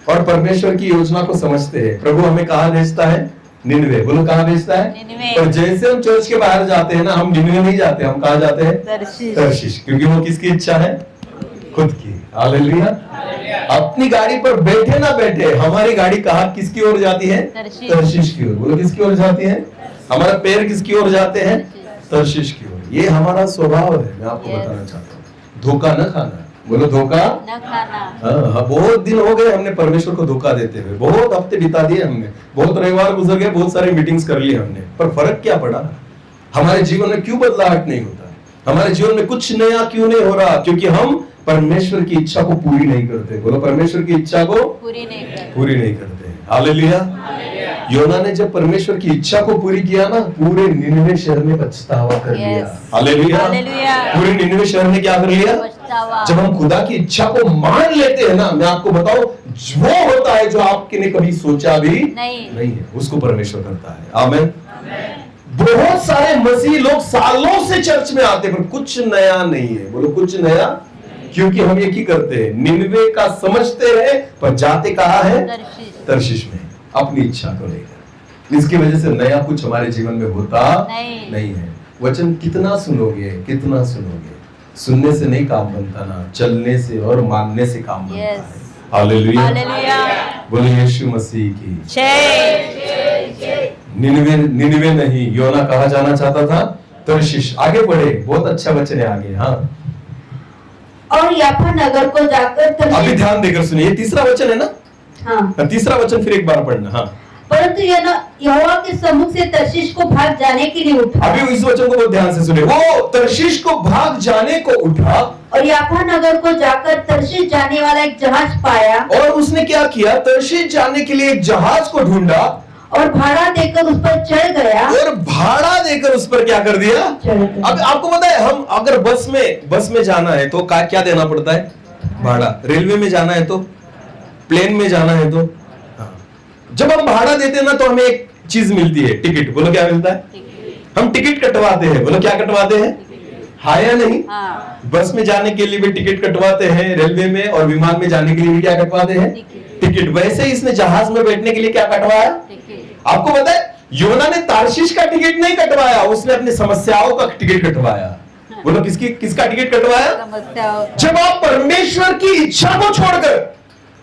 और परमेश्वर की योजना को समझते हैं। प्रभु हमें कहाँ भेजता है, निनवे। बोलो कहाँ भेजता है, पर जैसे हम चर्च के बाहर जाते हैं ना, हम निनवे नहीं जाते, हम कहाँ जाते हैं, तर्शीश, क्योंकि वो किसकी इच्छा है, खुद की। हालेलुया। अपनी गाड़ी पर बैठे ना बैठे, हमारी गाड़ी कहाँ किसकी ओर जाती है, तर्शीश की ओर। बोलो किसकी ओर जाती है, हमारा पैर किसकी ओर जाते हैं, तर्शीश की ओर। ये हमारा स्वभाव है। मैं आपको बताना चाहता हूँ, धोखा न खाना। बोलो धोखा न खाना। हाँ, बहुत दिन हो गए हमने परमेश्वर को धोखा देते हुए, बहुत हफ्ते बिता दिए हमने, बहुत रविवार गुजर गए, बहुत सारी मीटिंग्स कर ली हमने, पर फर्क क्या पड़ा, हमारे जीवन में क्यों बदलाव नहीं होता, हमारे जीवन में कुछ नया क्यों नहीं हो रहा, क्योंकि हम परमेश्वर की इच्छा को पूरी नहीं करते। बोलो परमेश्वर की इच्छा को पूरी नहीं करते। हालेलुया। योना ने जब परमेश्वर की इच्छा को पूरी किया ना, पूरे निनवे शहर ने पछतावा कर लिया। हालेलुया। पूरे निनवे शहर ने क्या कर लिया, जब हम खुदा की इच्छा को मान लेते हैं ना, मैं आपको बताऊं, वो होता है जो आपके ने कभी सोचा भी नहीं है, उसको परमेश्वर करता है। आमीन। बहुत सारे मसीह लोग सालों से चर्च में आते पर कुछ नया नहीं है। बोलो कुछ नया, क्योंकि हम एक ही करते हैं, निनवे का समझते हैं पर जाते कहाँ है, तर्शीश में, अपनी इच्छा को लेकर। इसकी वजह से नया कुछ हमारे जीवन में होता नहीं है। वचन कितना सुनोगे, कितना सुनोगे, सुनने से नहीं काम बनता ना, चलने से और मानने से काम बनता है। हालेलुया। बोलो यीशु मसीह की जय। निनवे नहीं, योना कहाँ जाना चाहता था, तर्शीश। आगे बढ़े, बहुत अच्छा वचन है आगे। हाँ, और याफा नगर को जाकर अभी ध्यान देकर सुनिए, तीसरा वचन है ना। हाँ, तीसरा वचन फिर एक बार पढ़ना। हाँ, परंतु यहोवा के सम्मुख से तर्शीश को भाग जाने के लिए उठा। अभी इस वचन को बहुत ध्यान से सुनिए। वो तर्शीश को भाग जाने को उठा और याफा नगर को जाकर तर्शीश जाने वाला एक जहाज पाया, और उसने क्या किया, तर्शीश जाने के लिए एक जहाज को ढूंढा और भाड़ा देकर उस पर चढ़ गया। और भाड़ा देकर उस पर क्या कर दिया। अब आपको पता है, हम अगर बस में जाना है तो क्या देना पड़ता है, भाड़ा। रेलवे में जाना है तो, प्लेन में जाना है तो, जब हम भाड़ा देते हैं ना तो हमें एक चीज मिलती है, टिकट। बोलो क्या मिलता है, हम टिकट कटवाते हैं। बोलो क्या कटवाते हैं, हाँ या नहीं। बस में जाने के लिए भी टिकट कटवाते हैं, रेलवे में और विमान में जाने के लिए भी क्या कटवाते हैं, टिकट। वैसे ही इसने जहाज में बैठने के लिए क्या कटवाया, आपको पता है, योना ने तार्शीश का टिकट नहीं कटवाया, उसने अपनी समस्याओं का टिकट कटवाया। बोलो किसका टिकट कटवाया, जब आप परमेश्वर की इच्छा को छोड़कर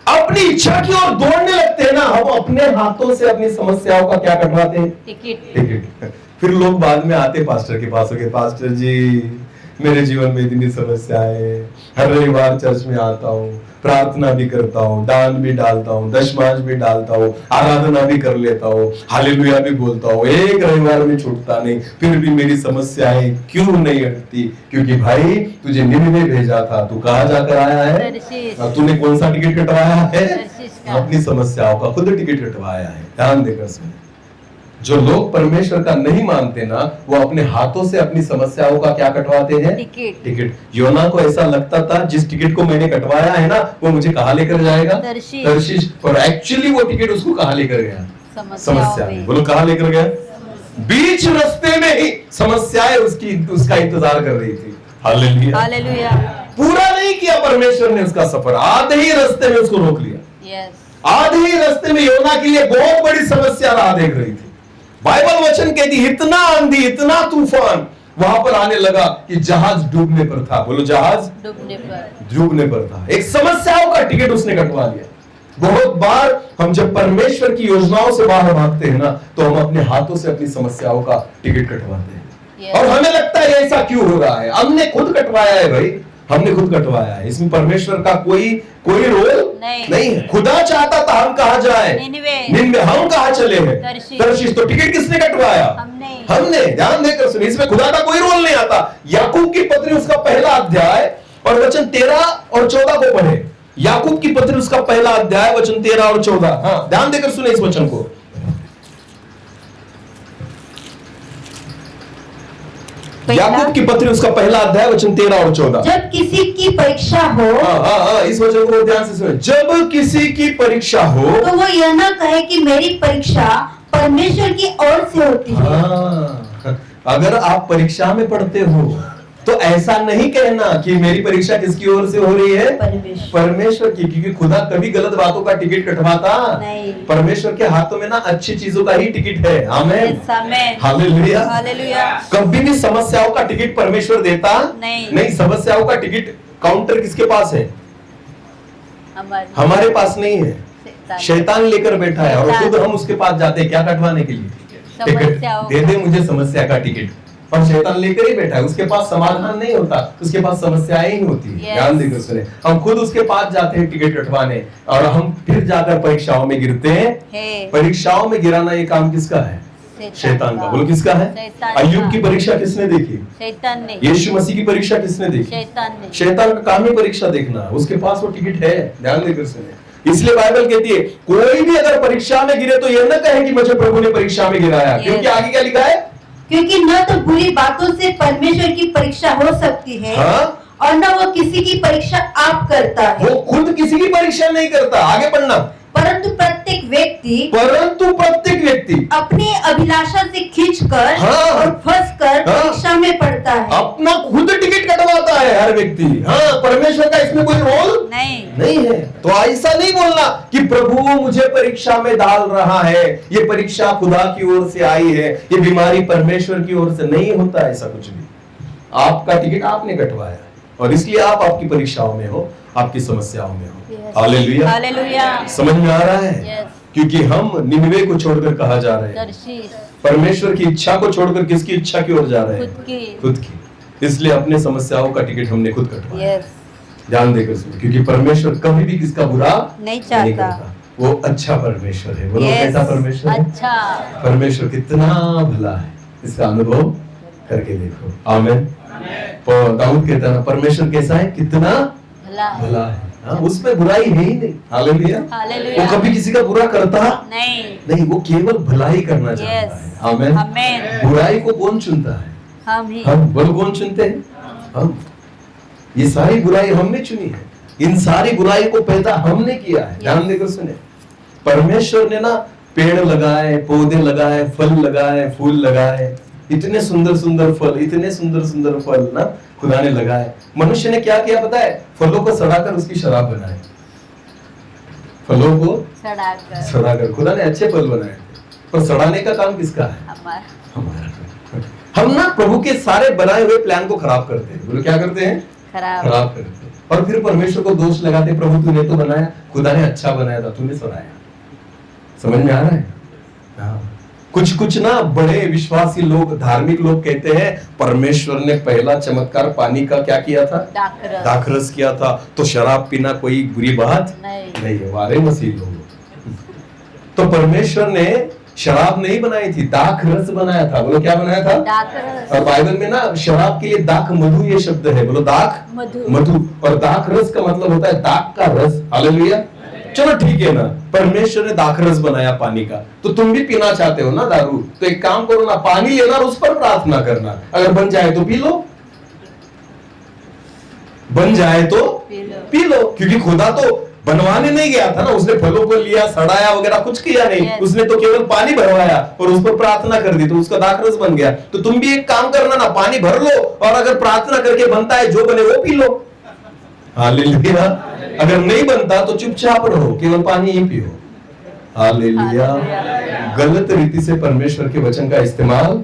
अपनी इच्छा की ओर दौड़ने लगते हैं ना, हम अपने हाथों से अपनी समस्याओं का क्या कटवाते हैं, टिकट। फिर लोग बाद में आते पास्टर के पास, हो पास्टर जी मेरे जीवन में इतनी समस्याएं, हर रविवार चर्च में आता हूँ, प्रार्थना भी करता हूँ, दान भी डालता हूँ, दशमांश भी डालता हूँ, आराधना भी कर लेता हूँ, हालेलुया भी बोलता हूँ, एक रविवार में छूटता नहीं, फिर भी मेरी समस्याएं क्यों नहीं हटती। क्योंकि भाई तुझे निनवे भेजा था, तू कहाँ जाकर आया है, तूने कौन सा टिकट कटवाया है, अपनी समस्याओं का खुद टिकट कटवाया है। ध्यान देकर सुन, जो लोग परमेश्वर का नहीं मानते ना, वो अपने हाथों से अपनी समस्याओं का क्या कटवाते हैं, टिकट। योना को ऐसा लगता था जिस टिकट को मैंने कटवाया है ना, वो मुझे कहाँ लेकर जाएगा, तर्शीश। और एक्चुअली वो टिकट उसको कहाँ लेकर गया, समस्या में। बोलो कहाँ लेकर गया, बीच रास्ते में ही समस्याएं उसका इंतजार कर रही थी। हालेलुया। पूरा नहीं किया परमेश्वर ने उसका सफर, आधे ही रास्ते में उसको रोक लिया। आधे ही रास्ते में योना के लिए बहुत बड़ी समस्या राह देख रही थी। बाइबल वचन कहती इतना आंधी, इतना तूफान वहां पर आने लगा कि जहाज डूबने पर था। बोलो जहाज डूबने पर था। एक समस्याओं का टिकट उसने कटवा लिया। बहुत बार हम जब परमेश्वर की योजनाओं से बाहर भागते हैं ना, तो हम अपने हाथों से अपनी समस्याओं का टिकट कटवाते हैं। और हमें लगता है ऐसा क्यों हो रहा है, हमने खुद कटवाया है भाई, हमने खुद कटवाया है। इसमें परमेश्वर का कोई रोल नहीं है। खुदा चाहता था हम कहा जाए, निनवे। हम कहा चले हैं, तर्शीश। तो टिकट किसने कटवाया, हमने। ध्यान देकर सुनिए, इसमें खुदा का कोई रोल नहीं आता। याकूब की पत्री उसका पहला अध्याय और वचन 13 और 14 को पढ़े। याकूब की पत्री उसका पहला अध्याय वचन 13 और 14। हाँ, ध्यान देकर सुने इस वचन को। याकूब की पत्री उसका पहला अध्याय वचन 13 और 14। जब किसी की परीक्षा हो इस वचन को ध्यान से सुने। जब किसी की परीक्षा हो तो वो यह न कहे कि मेरी परीक्षा परमेश्वर की ओर से होती है। अगर आप परीक्षा में पढ़ते हो तो ऐसा नहीं कहना कि मेरी परीक्षा किसकी ओर से हो रही है, परमेश्वर की, क्योंकि खुदा कभी गलत बातों का टिकट कटवाता नहीं। परमेश्वर के हाथों में ना अच्छी चीजों का ही टिकट है। आमीन, हालेलुया, हालेलुया। कभी भी समस्याओं का टिकट परमेश्वर देता नहीं। समस्याओं का टिकट काउंटर किसके पास है? हमारे पास नहीं है, शैतान लेकर बैठा है और खुद हम उसके पास जाते हैं क्या कटवाने के लिए? टिकट दे दे मुझे समस्या का टिकट, और शैतान लेकर ही बैठा है। उसके पास समाधान नहीं होता, उसके पास समस्याएं ही होती है। ध्यान देकर सुने, हम खुद उसके पास जाते हैं टिकट कटवाने और हम फिर जाकर परीक्षाओं में गिरते हैं। परीक्षाओं में गिराना ये काम किसका है? शैतान का। बोलो किसका है? अय्यूब की परीक्षा किसने देखी? शैतान ने। यीशु मसीह की परीक्षा किसने देखी? शैतान ने। शैतान का काम ही परीक्षा देखना, उसके पास वो टिकट है। ध्यान देकर सुने, इसलिए बाइबल कहती है कोई भी अगर परीक्षा में गिरे तो यह न कहे कि मुझे प्रभु ने परीक्षा में गिराया, क्योंकि आगे क्या लिखा है? क्योंकि न तो बुरी बातों से परमेश्वर की परीक्षा हो सकती है और न वो किसी की परीक्षा आप करता है। वो खुद किसी की परीक्षा नहीं करता। आगे पढ़ना। परंतु प्रत्येक व्यक्ति अपनी अभिलाषा से खींचकर और फंसकर परीक्षा में पड़ता है। अपना खुद टिकट कटवाता है हर व्यक्ति। परमेश्वर का इसमें कोई रोल नहीं है। तो ऐसा नहीं बोलना कि प्रभु मुझे परीक्षा में डाल रहा है, ये परीक्षा खुदा की ओर से आई है, ये बीमारी परमेश्वर की ओर से नहीं होता। ऐसा कुछ भी, आपका टिकट आपने कटवाया और इसलिए आप आपकी परीक्षाओं में हो, आपकी समस्याओं में हो। Hallelujah, hallelujah. समझ में आ रहा है? क्योंकि हम निनवे को छोड़कर कहाँ जा रहे हैं? परमेश्वर की इच्छा को छोड़कर किसकी इच्छा की ओर जा रहे हैं? खुद की। इसलिए अपने समस्याओं का टिकट हमने खुद कटवाया। ध्यान देकर सुनो, क्योंकि परमेश्वर कभी भी किसका बुरा नहीं चाहता। वो अच्छा परमेश्वर है। बोलो कैसा परमेश्वर है? अच्छा परमेश्वर कितना भला है, इसका अनुभव करके देखो। आमीन। दाऊद कहता है परमेश्वर कैसा है, कितना भला है। उसमें बुराई है ही नहीं। हालेलुया। वो कभी किसी का बुरा करता नहीं, वो केवल भलाई करना चाहता है। आमीन। बुराई को कौन चुनता है? हम। बोलो कौन चुनते हैं? हम। ये सारी बुराई हमने चुनी है, इन सारी बुराई को पैदा हमने किया है। ध्यान देकर सुने, परमेश्वर ने ना पेड़ लगाए, पौधे लगाए, फल लगाए, फूल लगाए, इतने सुंदर सुंदर फल, इतने सुंदर सुंदर फल ना खुदा ने लगाए। मनुष्य ने क्या किया पता है? फलों को सड़ाकर उसकी शराब बनाए। फलों को सड़ाकर खुदा ने अच्छे फल बनाए, पर सड़ाने का काम किसका है? हमारा। हम ना प्रभु के सारे बनाए हुए प्लान को खराब करते हैं। बोलो क्या करते हैं? खराब करते हैं। और फिर परमेश्वर को दोष लगाते, प्रभु तूने तो बनाया, खुदा ने अच्छा बनाया था, तूने सड़ाया। समझ में आ रहा है? कुछ ना बड़े विश्वासी लोग, धार्मिक लोग कहते हैं परमेश्वर ने पहला चमत्कार पानी का क्या किया था? दाखरस किया था, तो शराब पीना कोई बुरी बात नहीं है। वारे मसीह लोग, तो परमेश्वर ने शराब नहीं बनाई थी, दाखरस बनाया था। बोलो क्या बनाया था? दाखरस। और बाइबल में ना शराब के लिए दाख मधु ये शब्द है। बोलो दाख मधु। और दाखरस का मतलब होता है दाख का रस। हालेलुया। चलो ठीक है ना, परमेश्वर ने दाखरस बनाया पानी का, तो तुम भी पीना चाहते हो ना दारू, तो एक काम करो ना, पानी लेना और उस पर प्रार्थना करना, अगर बन जाए तो पी लो, बन जाए तो पी लो। क्योंकि खुदा तो बनवाने नहीं गया था ना, उसने फलों को लिया, सड़ाया वगैरह कुछ किया नहीं, उसने तो केवल पानी भरवाया और उस पर प्रार्थना कर दी, तो उसका दाखरस बन गया। तो तुम भी एक काम करना ना, पानी भर लो और अगर प्रार्थना करके बनता है जो बने वो पी लो। हालेलुया। अगर नहीं बनता तो चुपचाप रहो, केवल पानी ही पियो। हालेलुया। गलत रीति से परमेश्वर के वचन का इस्तेमाल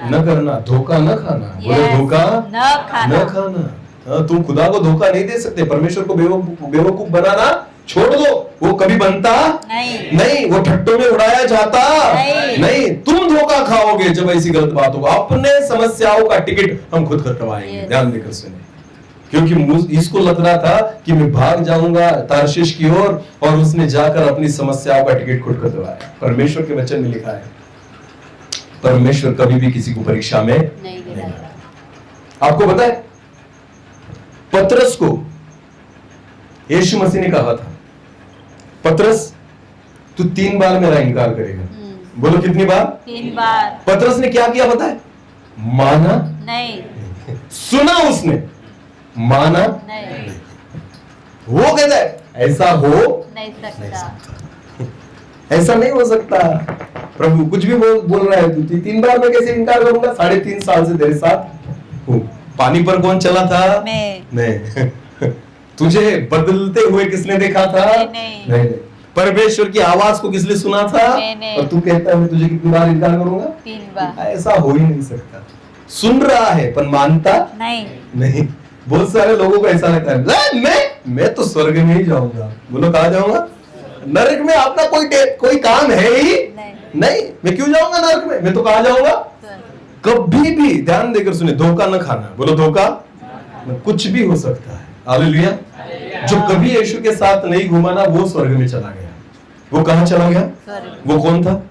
न करना, धोखा न खाना। बोले धोखा न खाना। तुम खुदा को धोखा नहीं दे सकते, परमेश्वर को बेवकूफ बनाना छोड़ दो, वो कभी बनता नहीं, वो ठट्टों में उड़ाया जाता नहीं। तुम धोखा खाओगे जब ऐसी गलत बात होगा। अपने समस्याओं का टिकट हम खुद कटवाएंगे। ध्यान देकर सुने, क्योंकि इसको लग रहा था कि मैं भाग जाऊंगा तारशीश की ओर, और उसने जाकर अपनी समस्याओं का टिकट खुद कटवाया। परमेश्वर के वचन में लिखा है परमेश्वर कभी भी किसी को परीक्षा में नहीं गिराता। आपको पता है पतरस को यीशु मसीह ने कहा था, पतरस तू 3 बार मेरा इनकार करेगा। बोलो कितनी बार? 3 बार। पतरस ने क्या किया पता है? माना नहीं सुना उसने, माना नहीं वो कहता है ऐसा हो नहीं सकता ऐसा नहीं हो सकता। प्रभु कुछ भी बोल रहा है तू, 3 बार मैं कैसे इनकार करूंगा? 3.5 साल से तेरे साथ हूँ। पानी पर कौन चला था? मैं तुझे बदलते हुए किसने देखा था? नहीं। परमेश्वर की आवाज को किसने सुना था? और तू कहता है मैं तुझे कितनी बार इनकार करूंगा? 3 बार। ऐसा हो ही नहीं सकता। सुन रहा है पर मानता नहीं। बहुत सारे लोगों को ऐसा लगता है मैं तो स्वर्ग में ही जाऊंगा। बोलो कहाँ जाऊंगा? नरक में अपना कोई काम है ही नहीं। मैं क्यों जाऊंगा नरक में? मैं तो कहाँ जाऊंगा? कभी भी ध्यान देकर सुने, धोखा न खाना। बोलो धोखा। कुछ भी हो सकता है। हालेलुया। जो कभी यीशु के साथ नहीं घूमा ना, वो स्वर्ग में चला गया। वो कहाँ चला गया? वो कौन था?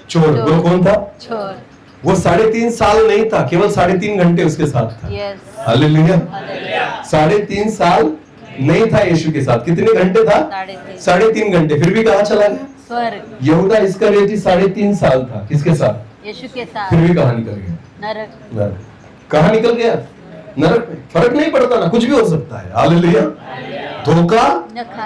चोर। बोलो कौन था? चोर। वो 3.5 साल नहीं था, केवल 3.5 घंटे उसके साथ था। हालेलुया। 3.5 साल नहीं था यीशु के साथ। कितने घंटे था? 3.5 घंटे। फिर भी कहाँ चला गया? स्वर्ग। यहूदा इस्करियोती 3.5 साल था किसके साथ? यीशु के साथ। फिर भी कहाँ निकल गया? नरक। कहाँ निकल गया? नरक में। फर्क नहीं पड़ता ना, कुछ भी हो सकता है। हालेलुया। धोखा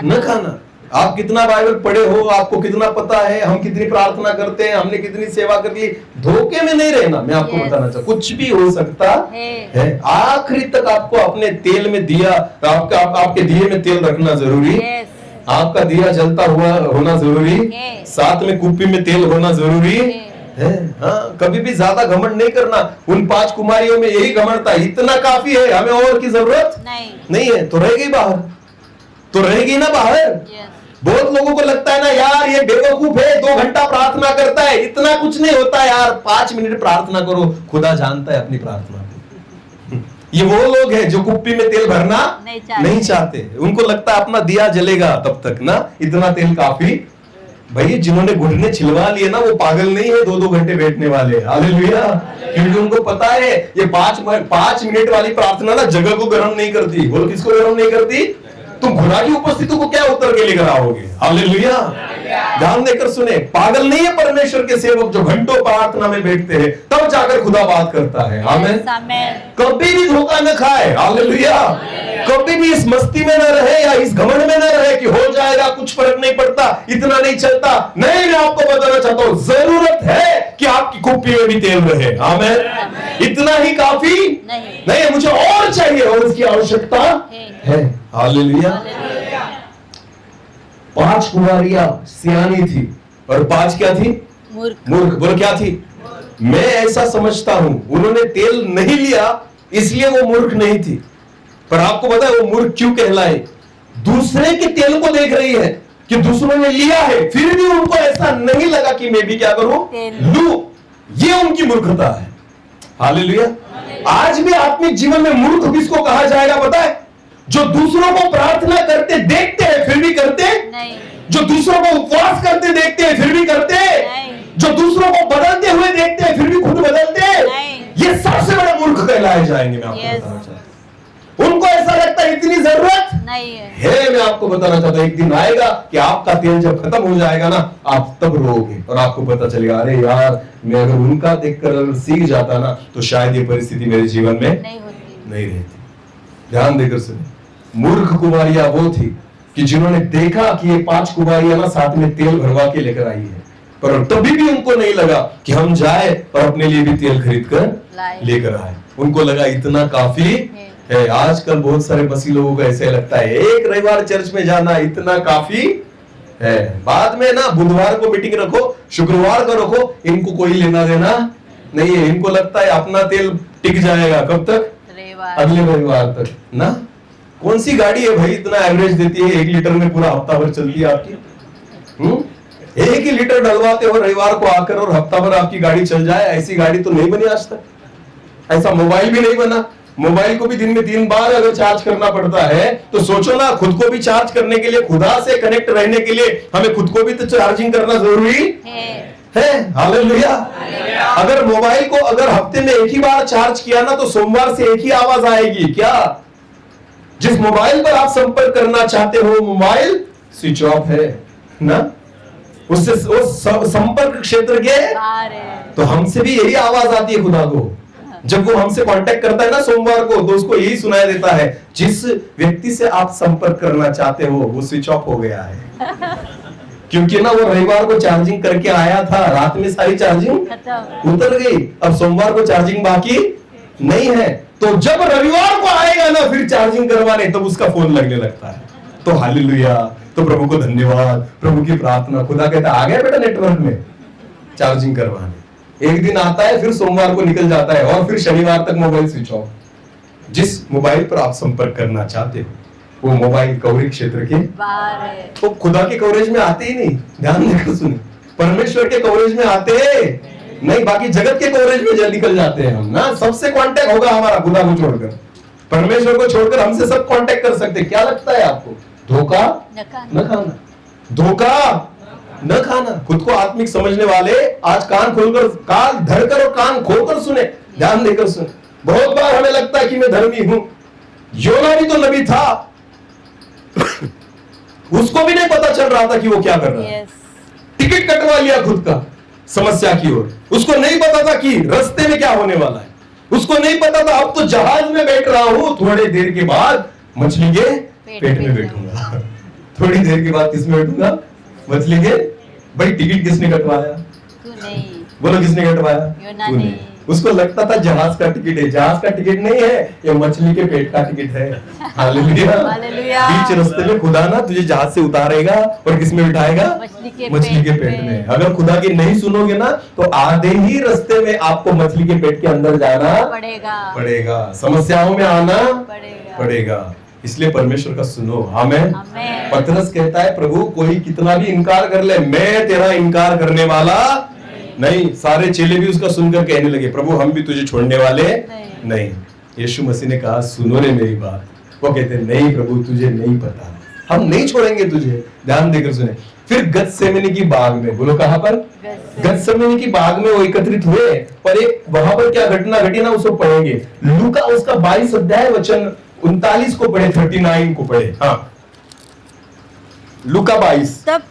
न खाना। आप कितना बाइबल पढ़े हो, आपको कितना पता है, हम कितनी प्रार्थना करते हैं, हमने कितनी सेवा कर ली, धोखे में नहीं रहना। मैं आपको बताना चाहता, कुछ भी हो सकता है। आखिरी तक आपको अपने तेल में दिया, आपके दिए में तेल रखना जरूरी। आपका दिया जलता हुआ होना जरूरी। साथ में कुप्पी में तेल होना जरूरी है। हाँ, कभी भी ज्यादा घमंड नहीं करना। उन 5 कुमारियों में यही घमंड था, इतना काफी है, हमें और की जरूरत नहीं है। तो रहेगी बाहर, तो रहेगी ना बाहर। बहुत लोगों को लगता है ना यार ये बेवकूफ है, 2 घंटा प्रार्थना करता है, इतना कुछ नहीं होता यार, 5 मिनट प्रार्थना करो, खुदा जानता है अपनी प्रार्थना को। ये वो लोग हैं जो कुप्पी में तेल भरना नहीं चाहते। उनको लगता है अपना दिया जलेगा तब तक ना, इतना तेल काफी। भाई जिन्होंने घुटने छिलवा लिए ना, वो पागल नहीं है 2-2 घंटे बैठने वाले। हालेलुया। क्योंकि उनको पता है ये 5 मिनट वाली प्रार्थना ना जगह को गर्म नहीं करती। बोलो किसको गर्म नहीं करती? तुम खुदा की उपस्थिति को क्या उतर के लेकर आओगे? हालेलुया। ध्यान देकर सुने, पागल नहीं है परमेश्वर के सेवक जो घंटों प्रार्थना में बैठते हैं, तब जाकर खुदा बात करता है। आमीन। कभी भी धोखा न खाए। हालेलुया। कभी भी इस मस्ती में न रहे या इस घमंड में न रहे कि हो जाएगा, कुछ फर्क नहीं पड़ता, इतना नहीं चलता। नहीं, मैं आपको बताना चाहता हूं, जरूरत है कि आपकी कुप्पी में भी तेल रहे। आमीन। इतना ही काफी नहीं, मुझे और चाहिए और इसकी आवश्यकता है। हालेलुया। 5 कुमारियां सियानी थी और 5 क्या थी? मूर्ख। बोलो क्या थी? मैं ऐसा समझता हूं उन्होंने तेल नहीं लिया इसलिए वो मूर्ख नहीं थी। पर आपको पता है वो मूर्ख क्यों कहलाए? दूसरे के तेल को देख रही है कि दूसरों ने लिया है, फिर भी उनको ऐसा नहीं लगा कि मैं भी क्या करूं, लूं। ये उनकी मूर्खता है। हालेलुया। आज भी आत्मिक जीवन में मूर्ख किसको कहा जाएगा पता है? जो दूसरों को प्रार्थना करते देखते हैं फिर भी करते नहीं। जो दूसरों को उपवास करते देखते हैं फिर भी करते नहीं। जो दूसरों को बदलते हुए देखते हैं फिर भी खुद बदलते नहीं। ये सबसे बड़े मूर्ख कहलाए जाएंगे। मैं आपको बताना चाहता हूं, उनको ऐसा लगता है इतनी जरूरत नहीं है। मैं आपको बताना चाहता हूं, एक दिन आएगा कि आपका तेल जब खत्म हो जाएगा ना, आप तब रोओगे और आपको पता चलेगा अरे यार मैं अगर उनका देखकर अगर सीख जाता ना तो शायद ये परिस्थिति मेरे जीवन में नहीं रहती। ध्यान देकर सुनिए, मूर्ख कुमारियां वो थी कि जिन्होंने देखा कि ये 5 कुमारियां ना साथ में तेल भरवा के लेकर आई है, पर तभी भी उनको नहीं लगा कि हम जाए और अपने लिए भी तेल खरीद कर लेकर आए। उनको लगा इतना काफी है। आजकल बहुत सारे मसीह लोगों को ऐसे लगता है एक रविवार चर्च में जाना इतना काफी है, बाद में ना बुधवार को मीटिंग रखो, शुक्रवार को रखो, इनको कोई लेना देना नहीं है। इनको लगता है अपना तेल टिक जाएगा कब तक? अगले रविवार तक ना। कौन सी गाड़ी है भाई इतना एवरेज देती है, 1 लीटर में पूरा हफ्ता भर चलती है आपकी? 1 ही लीटर डलवाते हो रविवार को आकर और हफ्ता भर आपकी गाड़ी चल जाए। ऐसी गाड़ी तो नहीं बनी आज तक। ऐसा मोबाइल भी नहीं बना। मोबाइल को भी दिन में 3 बार अगर चार्ज करना पड़ता है तो सोचो ना, खुद को भी चार्ज करने के लिए, खुदा से कनेक्ट रहने के लिए हमें खुद को भी तो चार्जिंग करना जरूरी है। हालेलुया। अगर मोबाइल को अगर हफ्ते में 1 ही बार चार्ज किया ना तो सोमवार से 1 ही आवाज आएगी क्या? जिस मोबाइल पर आप संपर्क करना चाहते हो मोबाइल स्विच ऑफ है ना, उससे उस संपर्क क्षेत्र के तो हमसे भी यही आवाज आती है खुदा को जब वो हमसे कांटेक्ट करता है ना सोमवार को, तो उसको यही सुनाई देता है, जिस व्यक्ति से आप संपर्क करना चाहते हो वो स्विच ऑफ हो गया है। क्योंकि ना वो रविवार को चार्जिंग करके आया था, रात में सारी चार्जिंग उतर गई, अब सोमवार को चार्जिंग बाकी नहीं है। तो जब रविवार को आएगा ना फिर चार्जिंग करवाने, तब उसका फोन लगने लगता है। तो हालेलुया, तो प्रभु को धन्यवाद, प्रभु की प्रार्थना। खुदा कहता है आ गया बेटा नेटवर्क में चार्जिंग करवाने। एक दिन आता है, फिर सोमवार को निकल जाता है, और फिर शनिवार तक मोबाइल स्विच ऑफ। जिस मोबाइल पर आप संपर्क करना चाहते हो वो मोबाइल कवरेज क्षेत्र के तो खुदा के कवरेज में आते ही नहीं। ध्यान देकर सुने, परमेश्वर के कवरेज में आते नहीं, बाकी जगत के कवरेज में निकल जाते हैं हम ना। सबसे कांटेक्ट होगा हमारा खुदा को छोड़कर, परमेश्वर को छोड़कर हमसे सब कांटेक्ट कर सकते। क्या लगता है आपको? धोखा न खाना, धोखा न खाना। खुद को आत्मिक समझने वाले आज कान खोलकर, कान धरकर और कान खोलकर सुने, ध्यान देकर सुने। बहुत बार हमें लगता है कि मैं धर्मी हूं। योना भी तो नबी था, उसको भी नहीं पता चल रहा था कि वो क्या कर रहा है। टिकट कटवा लिया खुद का समस्या की ओर। उसको नहीं पता था कि रास्ते में क्या होने वाला है। उसको नहीं पता था अब तो जहाज में बैठ रहा हूं, थोड़ी देर के बाद मछली के पेट में बैठूंगा। थोड़ी देर के बाद किसमें बैठूंगा? मछली के। भाई टिकट किसने कटवाया? तू नहीं। बोलो किसने कटवाया? तू नहीं। उसको लगता था जहाज का टिकट है, जहाज का टिकट नहीं है, ये मछली के पेट का टिकट है। हालेलुया। बीच रास्ते में खुदा ना तुझे जहाज से उतारेगा और किसमें बिठाएगा? मछली के पेट में। अगर खुदा की नहीं सुनोगे ना तो आधे ही रास्ते में आपको मछली के पेट के अंदर जाना पड़ेगा, समस्याओं में आना पड़ेगा। इसलिए परमेश्वर का सुनो। आमेन। पतरस कहता है प्रभु कोई कितना भी इनकार कर ले, मैं तेरा इनकार करने वाला नहीं। सारे चेले भी उसका सुनकर कहने लगे प्रभु हम भी तुझे छोड़ने वाले नहीं। यीशु मसीह ने कहा सुनो रे मेरी बात। वो कहते नहीं प्रभु तुझे नहीं पता, हम नहीं छोड़ेंगे तुझे। ध्यान देकर सुने। फिर गतसेमनी की बाग में, बोलो कहां पर? गतसेमनी की बाग में वो एकत्रित हुए, पर एक वहां पर क्या घटना घटी ना उसको पढ़ेंगे। लूका उसका 22 अध्याय वचन 39 को पढ़े, 39 को पढ़े। हाँ, लूका 22 तब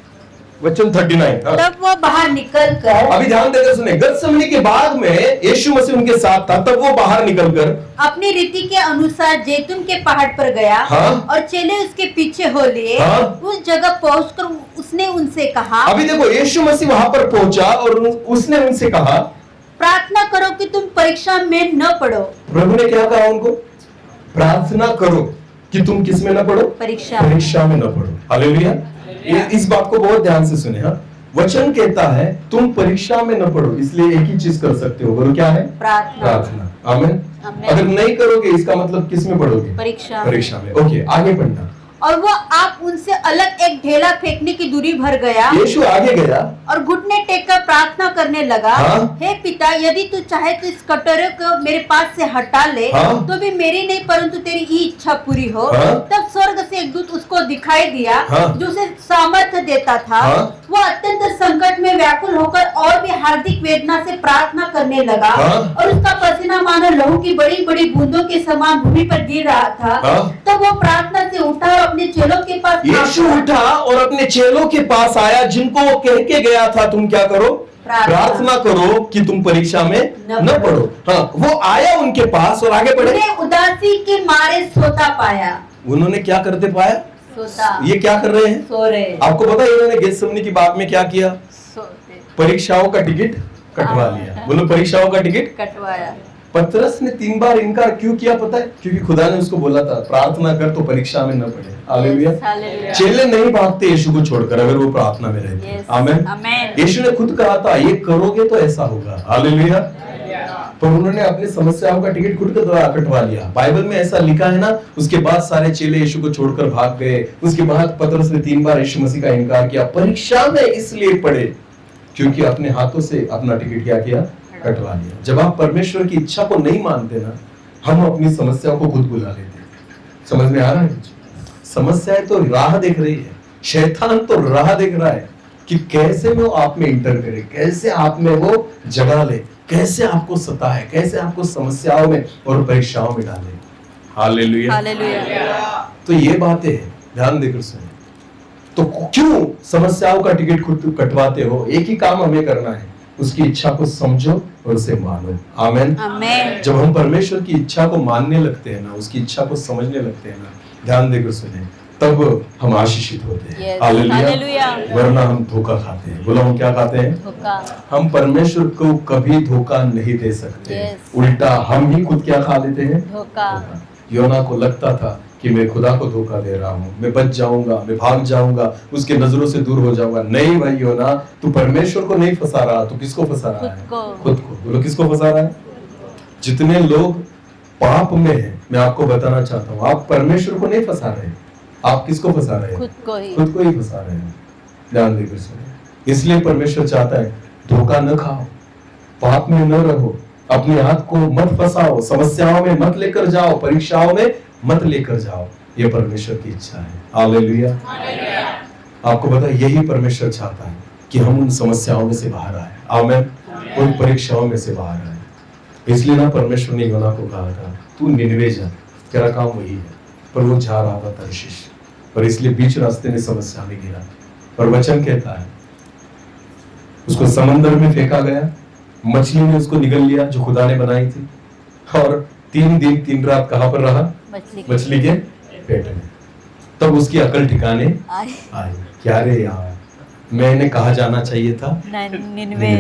वचन 39। हाँ। तब वो बाहर निकलकर, अभी ध्यान देकर सुने, गतसेमनी के बाग में यीशु मसीह उनके साथ था। तब वो बाहर निकलकर अपनी रीति के अनुसार जैतून के पहाड़ पर गया। हाँ? और चेले उसके पीछे हो लिए। हाँ? उस जगह पहुंचकर उसने उनसे कहा, अभी देखो यीशु मसीह वहां पर पहुंचा और उसने उनसे कहा प्रार्थना करो कि तुम परीक्षा में न पड़ो। प्रभु ने क्या कहा उनको? प्रार्थना करो कि तुम किस में न पड़ो? परीक्षा में न पड़ो। हालेलुया। इस बात को बहुत ध्यान से सुने। हाँ, वचन कहता है तुम परीक्षा में न पड़ो, इसलिए एक ही चीज कर सकते हो, बोलो क्या है? प्रार्थना। आमीन। अगर नहीं करोगे इसका मतलब किस में पढ़ोगे? परीक्षा में। ओके, आगे पढ़ना। और वो आप उनसे अलग एक ढेला फेंकने की दूरी भर गया। यीशु आगे गया और घुटने टेक कर प्रार्थना करने लगा। हाँ? हे पिता यदि तू चाहे तो इस कटोरे को मेरे पास से हटा ले। हाँ? तो भी मेरी नहीं परंतु तेरी ही इच्छा पूरी हो। हाँ? तब स्वर्ग से एक दूत उसको दिखाई दिया। हाँ? जो उसे सामर्थ्य देता था। हाँ? वो अत्यंत संकट में व्याकुल होकर और भी हार्दिक वेदना से प्रार्थना करने लगा। हाँ? और उसका पसीना मानो लहू की बड़ी बड़ी बूंदों के समान भूमि पर गिर रहा था। हाँ? तब वो प्रार्थना से उठा और अपने चेलों के पास यीशु उठा और अपने चेलों के पास आया, जिनको वो कह के गया था तुम क्या करो? प्रार्थना करो कि तुम परीक्षा में न पढ़ो। हाँ, वो आया उनके पास और आगे बढ़े। उदासी के मारे सोता पाया। उन्होंने क्या करते पाया? सोता। ये क्या कर रहे हैं? सो रहे। आपको पता है इन्होंने गेतसेमनी की बाग में क्या किया? सोते। परीक्षाओं का टिकट कटवा लिया। बोलो परीक्षाओं का टिकट कटवाया। पतरस ने 3 बार इनकार क्यों किया पता है? क्योंकि खुदा ने उसको बोला था प्रार्थना कर तो परीक्षा में न पड़े। हालेलुया। चेले नहीं भागते यीशु को छोड़कर अगर वो प्रार्थना में रहते। आमीन। यीशु ने खुद कहा था ये करोगे तो ऐसा होगा। हालेलुया। पर उन्होंने अपनी समस्याओं का टिकट खुद कटवा लिया। बाइबल में ऐसा लिखा है ना, उसके बाद सारे चेले यीशु को छोड़कर भाग गए। उसके बाद पतरस ने 3 बार यीशु मसीह का इनकार किया। परीक्षा में इसलिए पड़े क्योंकि अपने हाथों से अपना टिकट क्या किया? कटवा लिया। जब आप परमेश्वर की इच्छा को नहीं मानते ना, हम अपनी समस्याओं को खुद बुला लेते हैं। समझ में आ रहा है? समस्याएं तो राह देख रही है, शैतान तो राह देख रहा है कि कैसे वो आप में इंटर करे, कैसे आप में वो जगा ले, कैसे आपको सताए, कैसे आपको समस्याओं में और परीक्षाओं में डाले। हालेलुया। तो ये बातें हैं, ध्यान देकर सुने। तो क्यों समस्याओं का टिकट खुद कटवाते हो? एक ही काम हमें करना है, उसकी इच्छा को समझो और उसे मानो। आमीन। आमीन। जब हम परमेश्वर की इच्छा को मानने लगते हैं ना, उसकी इच्छा को समझने लगते हैं ना, ध्यान देकर सुने, तब हम आशीषित होते हैं। Yes. हालेलुया। हालेलुया। वरना हम धोखा खाते हैं। बोलो, हम क्या खाते हैं? धोखा। हम परमेश्वर को कभी धोखा नहीं दे सकते। Yes. उल्टा हम ही खुद क्या खा लेते हैं? धोखा। योना को लगता था कि मैं खुदा को धोखा दे रहा हूँ, मैं बच जाऊंगा, मैं भाग जाऊंगा, उसके नजरों से दूर हो जाऊंगा। नहीं भाई योना, तू परमेश्वर को नहीं फंसा रहा, तू किसको फंसा रहा है? खुद को। बोलो, किसको फंसा रहा है? जितने लोग पाप में हैं, मैं आपको बताना चाहता हूँ, आप परमेश्वर को नहीं फंसा रहे, आप किसको फंसा रहे हैं? खुद को ही फंसा रहे हैं। ध्यान देकर सुनिए। इसलिए परमेश्वर चाहता है धोखा न खाओ, पाप में न रहो, अपने हाथ को मत फंसाओ, समस्याओं में मत लेकर जाओ, परीक्षाओं में मत लेकर जाओ। ये परमेश्वर की इच्छा है। हालेलुया। आपको पता है, यही परमेश्वर चाहता है कि हम उन समस्याओं में से बाहर आए। आमीन। उन परीक्षाओं में से बाहर आए। इसलिए ना परमेश्वर ने योना को कहा था, तू निनवे जा, तेरा काम वही है। पर वो जा रहा था तर्शीश, और इसलिए बीच रास्ते में समस्या में गिरा। और वचन कहता है उसको समंदर में फेंका गया, मछली ने उसको निगल लिया जो खुदा ने बनाई थी, और 3 दिन 3 रात कहां पर रहा? मछली के पेट में। तब उसकी अकल ठिकाने आई। क्या रे यार, मैंने कहा जाना चाहिए था निनवे।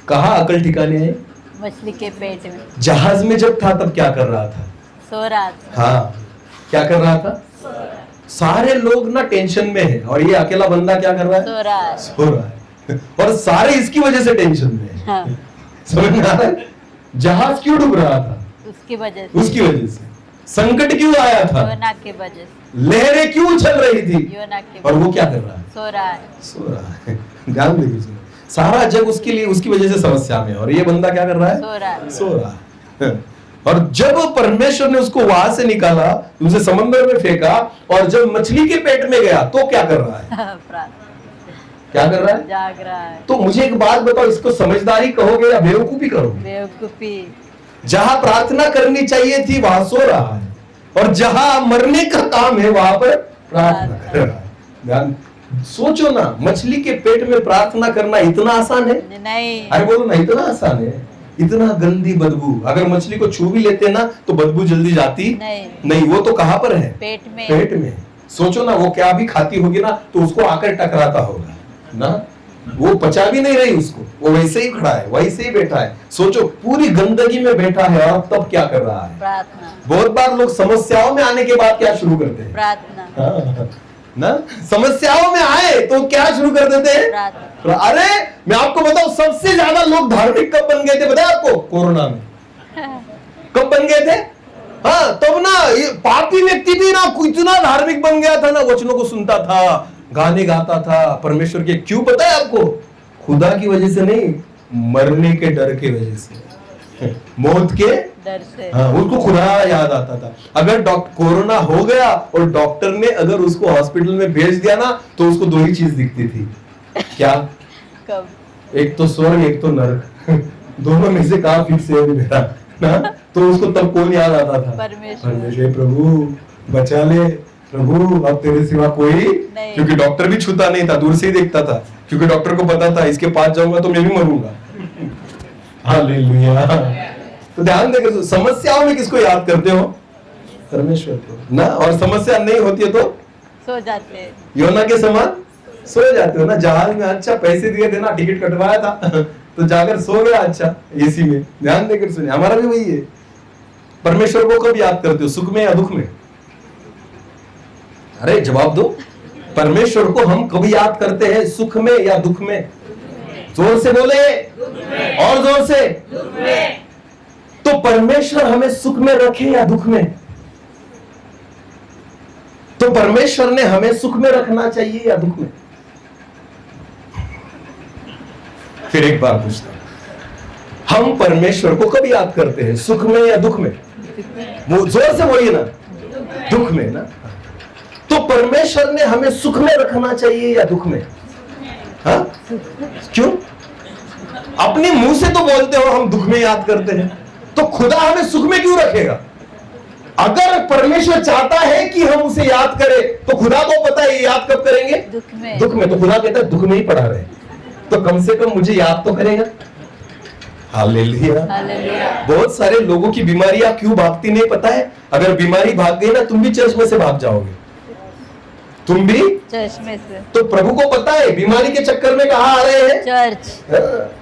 कहा अकल ठिकाने आई? मछली के पेट में। जहाज में जब था तब क्या कर रहा था? सो रहा था। हाँ, क्या कर रहा था? सारे लोग ना टेंशन में है, और ये अकेला बंदा क्या कर रहा है? सो रहा है। और सारे इसकी वजह से टेंशन में है। हाँ। समझ में आ रहा है? जहाज क्यों डूब रहा था? उसकी वजह से। संकट क्यों आया था? योना की वजह से। लहरें क्यों उछल रही थी? योना की। और वो क्या कर रहा है? सो रहा है। ध्यान दीजिए सुनो। सारा जग उसके लिए, उसकी वजह से समस्या में, और ये बंदा क्या कर रहा है? सो रहा है। और जब परमेश्वर ने उसको वहां से निकाला, उसे समंदर में फेंका, और जब मछली के पेट में गया तो क्या कर रहा है? क्या कर रहा है? जाग रहा है। तो मुझे एक बात बताओ, इसको समझदारी कहोगे या बेवकूफी करोगे? बेवकूफी। जहां प्रार्थना करनी चाहिए थी वहां सो रहा है, और जहां मरने का काम है वहां पर प्रार्थना कर रहा है। ध्यान सोचो ना, मछली के पेट में प्रार्थना करना इतना आसान है? नहीं। अरे बोलो ना, इतना आसान है? इतना गंदी बदबू, अगर मछली को छू भी लेते ना तो बदबू जल्दी जाती नहीं। वो तो कहां पर है? पेट में। सोचो ना, वो क्या भी खाती होगी ना तो उसको आकर टकराता होगा ना, वो पचा भी नहीं रही उसको, वो वैसे ही खड़ा है, वैसे ही बैठा है। सोचो, पूरी गंदगी में बैठा है, और तब क्या कर रहा है? प्रार्थना। बहुत बार लोग समस्याओं में आने के बाद क्या शुरू करते हैं? प्रार्थना। ना, समस्याओं में आए तो क्या शुरू कर देते हैं? अरे मैं आपको बताऊं, सबसे ज्यादा लोग धार्मिक कब बन गए थे पता है आपको? कोरोना में। कब बन गए थे? हाँ, तब ना ये पापी व्यक्ति भी ना इतना धार्मिक बन गया था ना, वचनों को सुनता था, गाने गाता था परमेश्वर के। क्यों पता है आपको? खुदा की वजह से नहीं, मरने के डर के वजह से, मौत के डर से। हाँ, उसको खुदा याद आता था। अगर कोरोना हो गया और डॉक्टर ने अगर उसको हॉस्पिटल में भेज दिया ना, तो उसको 2 ही चीज दिखती थी। क्या? कब? एक तो स्वर्ग, एक तो नरक। दोनों में से कहाँ फिक्स है मेरा ना? तो उसको तब कौन याद आता था? परमेश्वर। प्रभु बचा ले प्रभु, अब तेरे सिवा कोई नहीं। क्योंकि डॉक्टर भी छूता नहीं था, दूर से ही देखता था, क्योंकि डॉक्टर को पता था इसके पास जाऊंगा तो मैं भी मरूंगा। हालेलुया। तो ध्यान देकर, समस्याओं में किसको याद करते हो? परमेश्वर को ना। और समस्या नहीं होती है तो सो जाते हैं, योना के समान सो जाते हो ना। जहाज में अच्छा पैसे दिए थे ना, टिकट कटवाया था तो जाकर सो गया अच्छा एसी में। ध्यान देकर सुनिए, हमारा भी वही है। परमेश्वर को कब याद करते हो? सुख में या दुख में? अरे जवाब दो। परमेश्वर को हम कभी याद करते हैं, सुख में या दुख में? जोर से बोले, और जोर से। तो परमेश्वर हमें सुख में रखे या दुख में? तो परमेश्वर ने हमें सुख में रखना चाहिए या दुख में? फिर एक बार पूछता हूं, हम परमेश्वर को कब याद करते हैं, सुख में या दुख में? वो जोर से बोलिए ना, दुख में ना। तो परमेश्वर ने हमें सुख में रखना चाहिए या दुख में? हाँ? क्यों? अपने मुंह से तो बोलते हो हम दुख में याद करते हैं, तो खुदा हमें सुख में क्यों रखेगा? अगर परमेश्वर चाहता है कि हम उसे याद करें, तो खुदा को पता है याद कब करेंगे? दुख में। तो खुदा कहता है दुख में ही पड़ा रहे, तो कम से कम मुझे याद तो करेगा। हालेलुया। हालेलुया। बहुत सारे लोगों की बीमारियां क्यों भागती नहीं पता है? अगर बीमारी भाग गई ना, तुम भी चर्च में से भाग जाओगे, तुम भी। चर्च में से। तो प्रभु को पता है बीमारी के चक्कर में कहाँ आ रहे हैं, चर्च।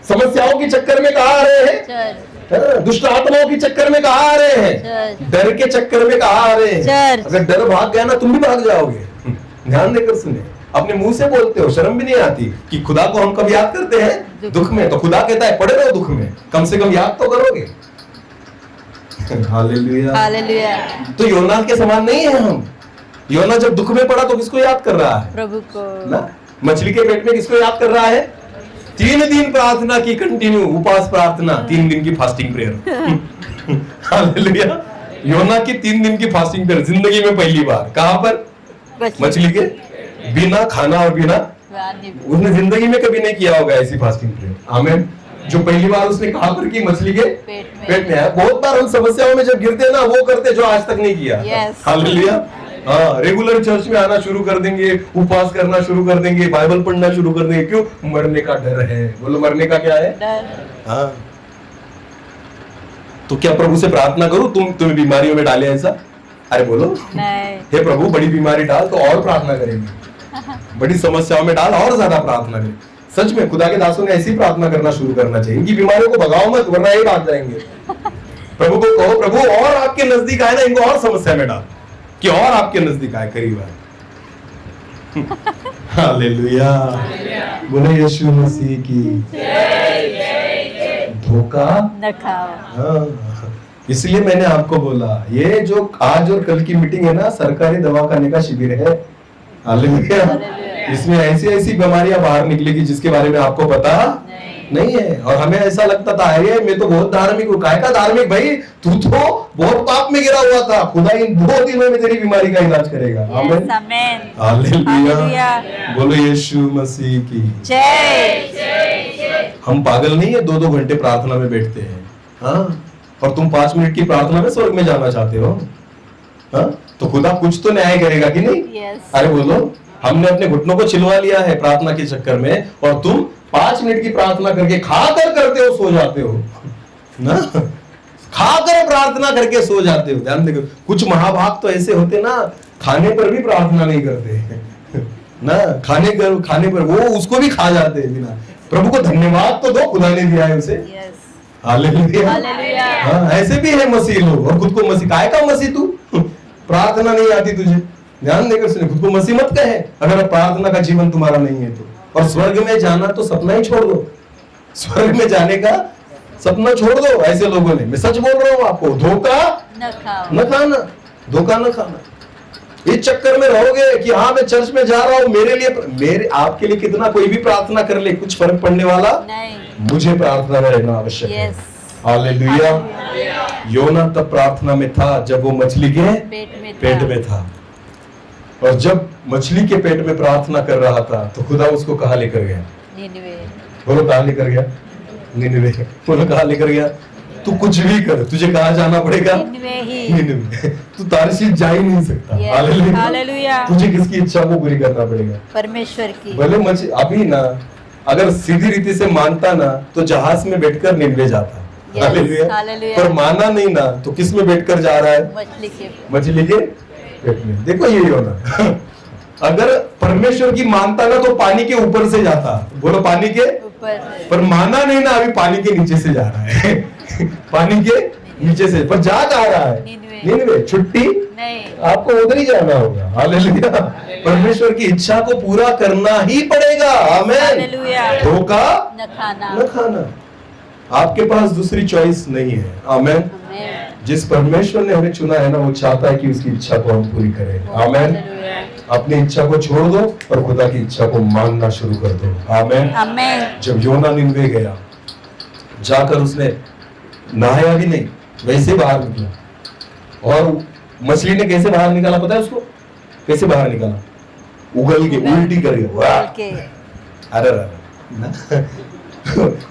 समस्याओं के चक्कर में कहाँ आ रहे हैं, चर्च। दुष्ट आत्माओं के चक्कर में कहाँ आ रहे हैं, चर्च। डर के चक्कर में कहाँ आ रहे हैं। चर्च। अगर डर भाग गया ना, तुम भी भाग जाओगे। ध्यान देकर सुने, अपने मुंह से बोलते हो, शर्म भी नहीं आती कि खुदा को हम कब याद करते हैं, दुख में। तो खुदा कहता है पड़े रहो दुख में, कम से कम याद तो करोगे। हालेलुया। हालेलुया। तो योना के समान नहीं है हम। योना जब दुख में पड़ा तो किसको याद कर रहा है? प्रभु को ना। मछली के पेट में किसको याद कर रहा है? 3 दिन प्रार्थना की, कंटिन्यू उपवास प्रार्थना, 3 दिन की फास्टिंग प्रेयर। हालेलुया। योना की 3 दिन की फास्टिंग प्रेयर, जिंदगी में पहली बार। कहां पर? मछली के बिना खाना और बिना, उसने जिंदगी में कभी नहीं किया होगा ऐसी फास्टिंग प्रेयर। आमीन। जो पहली बार उसने कहां पर की? मछली के पेट में। बहुत बार हम समस्याओं में जब गिरते हैं ना, वो करते जो आज तक नहीं किया। हालेलुया। हाँ, रेगुलर चर्च में आना शुरू कर देंगे, उपवास करना शुरू कर देंगे, बाइबल पढ़ना शुरू कर देंगे। क्यों? मरने का डर है। बोलो, मरने का क्या है? डर। हाँ। तो क्या प्रभु से प्रार्थना करूं तुम्हें बीमारियों में डाले ऐसा? अरे बोलो नहीं। हे प्रभु बड़ी बीमारी डाल, तो और प्रार्थना करेंगे। बड़ी समस्याओं में डाल, और ज्यादा प्रार्थना करें। सच में खुदा के दासों ने ऐसी प्रार्थना करना शुरू करना चाहिए। इनकी बीमारियों को भगाओ मत, वरना ये भाग जाएंगे। प्रभु को कहो, प्रभु और आपके नजदीक आए ना, इनको और समस्या में डाल कि और आपके नजदीक आए, करीब आए। हालेलुया। बोले यीशु मसीह की धोखा न खाओ। हाँ। इसलिए मैंने आपको बोला, ये जो आज और कल की मीटिंग है ना, सरकारी दवा खाने का शिविर है। हालेलुया। इसमें ऐसी ऐसी बीमारियां बाहर निकलेगी जिसके बारे में आपको पता नहीं है। और हमें ऐसा लगता था, अरे मैं तो बहुत धार्मिक हूँ। काय का धार्मिक भाई? तू तो बहुत पाप में गिरा हुआ था। खुदा इन 2 दिनों में तेरी बीमारी का इलाज करेगा। आमीन। हालेलुया। बोलो यीशु मसीह की जय। हम पागल नहीं है, 2-2 घंटे प्रार्थना में बैठते हैं। हाँ, और तुम 5 मिनट की प्रार्थना में स्वर्ग में जाना चाहते हो। हाँ, तो खुदा कुछ तो न्याय करेगा कि नहीं? अरे बोलो, हमने अपने घुटनों को छिलवा लिया है प्रार्थना के चक्कर में, और तुम 5 मिनट की प्रार्थना करके खाकर करते हो, सो जाते हो ना। खाकर प्रार्थना करके सो जाते हो। ध्यान देखो, कुछ महाभाग तो ऐसे होते ना, खाने पर भी प्रार्थना नहीं करते ना। खाने पर वो उसको भी खा जाते हैं बिना। प्रभु को धन्यवाद तो दो, खुदा ने दिया है उसे। हालेलुया। हाँ, ऐसे भी है मसीह लोग, और खुद को मसीह। काय का मसीह तू? प्रार्थना नहीं आती तुझे। ध्यान देकर सुने, खुद को मसीह मत कहे अगर प्रार्थना का जीवन तुम्हारा नहीं है तो। और स्वर्ग में जाना तो सपना ही छोड़ दो। स्वर्ग में जाने का सपना छोड़ दो ऐसे लोगों ने। मैं सच बोल रहा हूँ आपको, धोखा न खाना, धोखा न खाना। इस चक्कर में रहोगे कि हाँ मैं चर्च में जा रहा हूँ, मेरे आपके लिए कितना कोई भी प्रार्थना कर ले, कुछ फर्क पड़ने वाला नहीं। मुझे प्रार्थना में रहना आवश्यक है। हालेलुया। योना तब प्रार्थना में था जब वो मछली के पेट में था। और जब मछली के पेट में प्रार्थना कर रहा था तो खुदा उसको कहाँ लेकर गया? निनवे। बोलो कहाँ लेकर गया? निनवे। बोलो कहाँ लेकर गया? तू कुछ भी कर, तुझे कहाँ जाना पड़ेगा? निनवे। तू तारशीश जा ही नहीं सकता। हालेलुया। तुझे किसकी इच्छा को पूरी करना पड़ेगा? परमेश्वर की। बोले अभी ना, अगर सीधी रीति से मानता ना तो जहाज में बैठकर निनवे जाता। हालेलुया। पर माना नहीं ना तो किस में बैठकर जा रहा है? मछली के पेट में। देखो ये होना। अगर परमेश्वर की मानता ना तो पानी के ऊपर से जाता। बोलो पानी के ऊपर। पर माना नहीं ना, अभी पानी के नीचे से जा रहा है। पानी के नीचे से, पर जा रहा है निनवे। छुट्टी नहीं, आपको उधर ही जाना होगा। हालेलुया। परमेश्वर की इच्छा को पूरा करना ही पड़ेगा। आमीन। धोखा न खाना। आपके पास दूसरी चॉइस नहीं है। आमीन। जिस परमेश्वर ने हमें चुना है ना, वो चाहता है कि उसकी इच्छा को हम पूरी करें। आमीन। अपनी इच्छा को छोड़ दो और खुदा की इच्छा को मानना शुरू कर दो। आमीन। जब योना निनवे गया, जाकर उसने नहाया भी नहीं, वैसे बाहर निकला। और मछली ने कैसे बाहर निकाला पता है उसको? कैसे बाहर निकाला? उगल के, उल्टी करके। अरे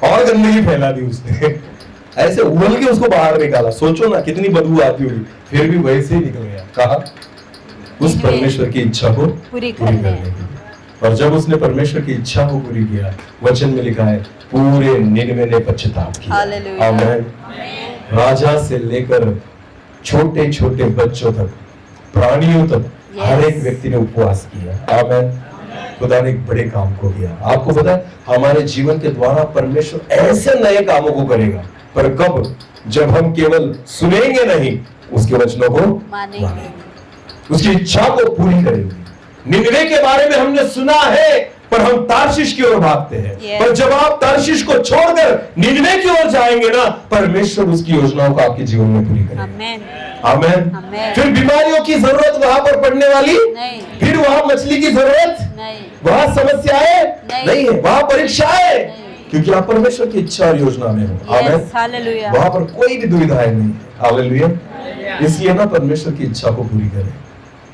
और गंदगी फैला दी उसने। ऐसे उगल के उसको बाहर निकाला। सोचो ना कितनी बदबू आती होगी, फिर भी वैसे ही निकल गया। कहा? उस परमेश्वर की इच्छा को पूरी करने के लिए। और जब उसने परमेश्वर की इच्छा को पूरी किया, वचन में लिखा है पूरे निनवे ने पश्चाताप किया। हालेलुया। आमीन। राजा से लेकर छोटे छोटे बच्चों तक, प्राणियों तक, हर एक व्यक्ति ने उपवास किया। आमीन। खुदा ने एक बड़े काम को किया। आपको पता है हमारे जीवन के द्वारा परमेश्वर ऐसे नए कामों को करेगा, पर कब? जब हम केवल सुनेंगे नहीं, उसके वचनों को मानेंगे, उसकी इच्छा को पूरी करेंगे। निनवे के बारे में हमने सुना है, पर हम तार्शिश की ओर भागते हैं। पर जब आप तार्शिश को छोड़कर निनवे की ओर जाएंगे ना, परमेश्वर उसकी योजनाओं को आपके जीवन में पूरी करेगा। आमीन। फिर बीमारियों की जरूरत वहां पर पड़ने वाली नहीं, फिर वहां मछली की जरूरत नहीं, वहां समस्याएं नहीं है, वहां परीक्षाएं, क्योंकि आप परमेश्वर की इच्छा और योजना में हो। आमीन। वहां पर कोई भी दुविधाएं नहीं। हालेलुया। इसलिए ना परमेश्वर की इच्छा को पूरी करें।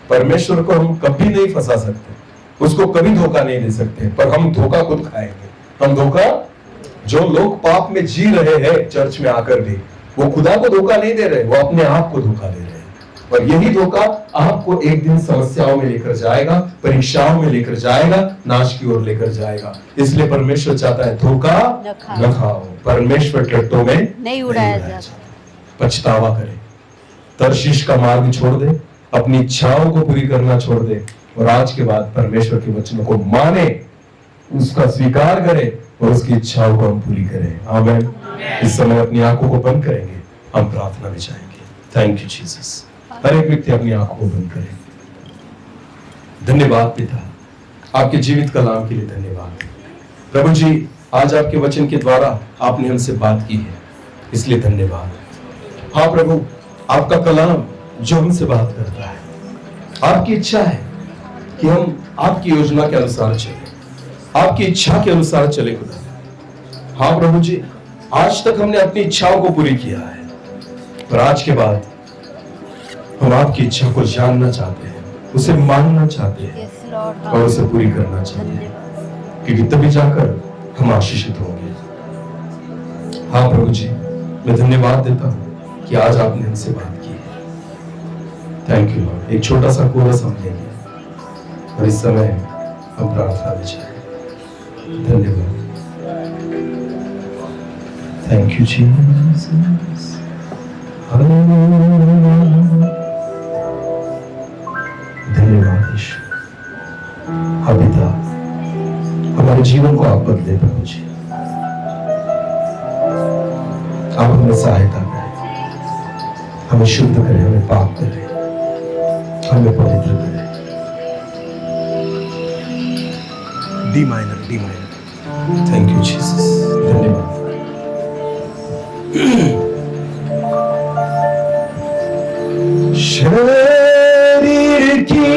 परमेश्वर को हम कभी नहीं फंसा सकते, उसको कभी धोखा नहीं दे सकते, पर हम धोखा खुद खाएंगे। हम धोखा, जो लोग पाप में जी रहे हैं चर्च में आकर भी, वो खुदा को धोखा नहीं दे रहे, वो अपने आप को धोखा दे रहे हैं। और यही धोखा आपको एक दिन समस्याओं में लेकर जाएगा, परीक्षाओं में लेकर जाएगा, नाश की ओर लेकर जाएगा। इसलिए परमेश्वर चाहता है धोखा न खाओ, परमेश्वर टट्टों में नहीं उड़ाया जाता। पछतावा करे, तर्शीश का मार्ग छोड़ दे, अपनी इच्छाओं को पूरी करना छोड़ दे, और आज के बाद परमेश्वर के वचनों को माने, उसका स्वीकार करे और उसकी इच्छाओं को हम पूरी करें। आमीन। इस समय अपनी आंखों को बंद करेंगे, हम प्रार्थना में जाएंगे। Thank you Jesus. हर एक व्यक्ति अपनी आंखों को बंद करे। धन्यवाद पिता, आपके जीवित कलाम के लिए धन्यवाद। प्रभु जी, आज आपके वचन के द्वारा आपने हमसे बात की है, इसलिए धन्यवाद। हाँ प्रभु, आपका कलाम जो हमसे बात करता है, आपकी इच्छा है कि हम आपकी योजना के अनुसार चले, आपकी इच्छा के अनुसार चले खुदा। हाँ प्रभु जी, आज तक हमने अपनी इच्छाओं को पूरी किया है, पर आज के बाद हम आपकी इच्छा को जानना चाहते हैं, उसे मानना चाहते हैं और उसे पूरी करना चाहते हैं, क्योंकि तभी जाकर हम आशीषित होंगे। हाँ प्रभु जी, मैं धन्यवाद देता हूं कि आज आपने हमसे बात की है। Thank you Lord. एक छोटा सा कोरस हम लेंगे और इस समय हम प्रार्थना में जाएंगे। धन्यवाद। Thank you Jesus. धन्यवाद यीशु। हाँ पिता, हमारे जीवन को आप बदले प्रभु जी। आप हमें सहायता करें, हमें शुद्ध करें, हमें पाप करें, हमें पवित्र करें। D minor. Thank you Jesus. धन्यवाद। शरीर की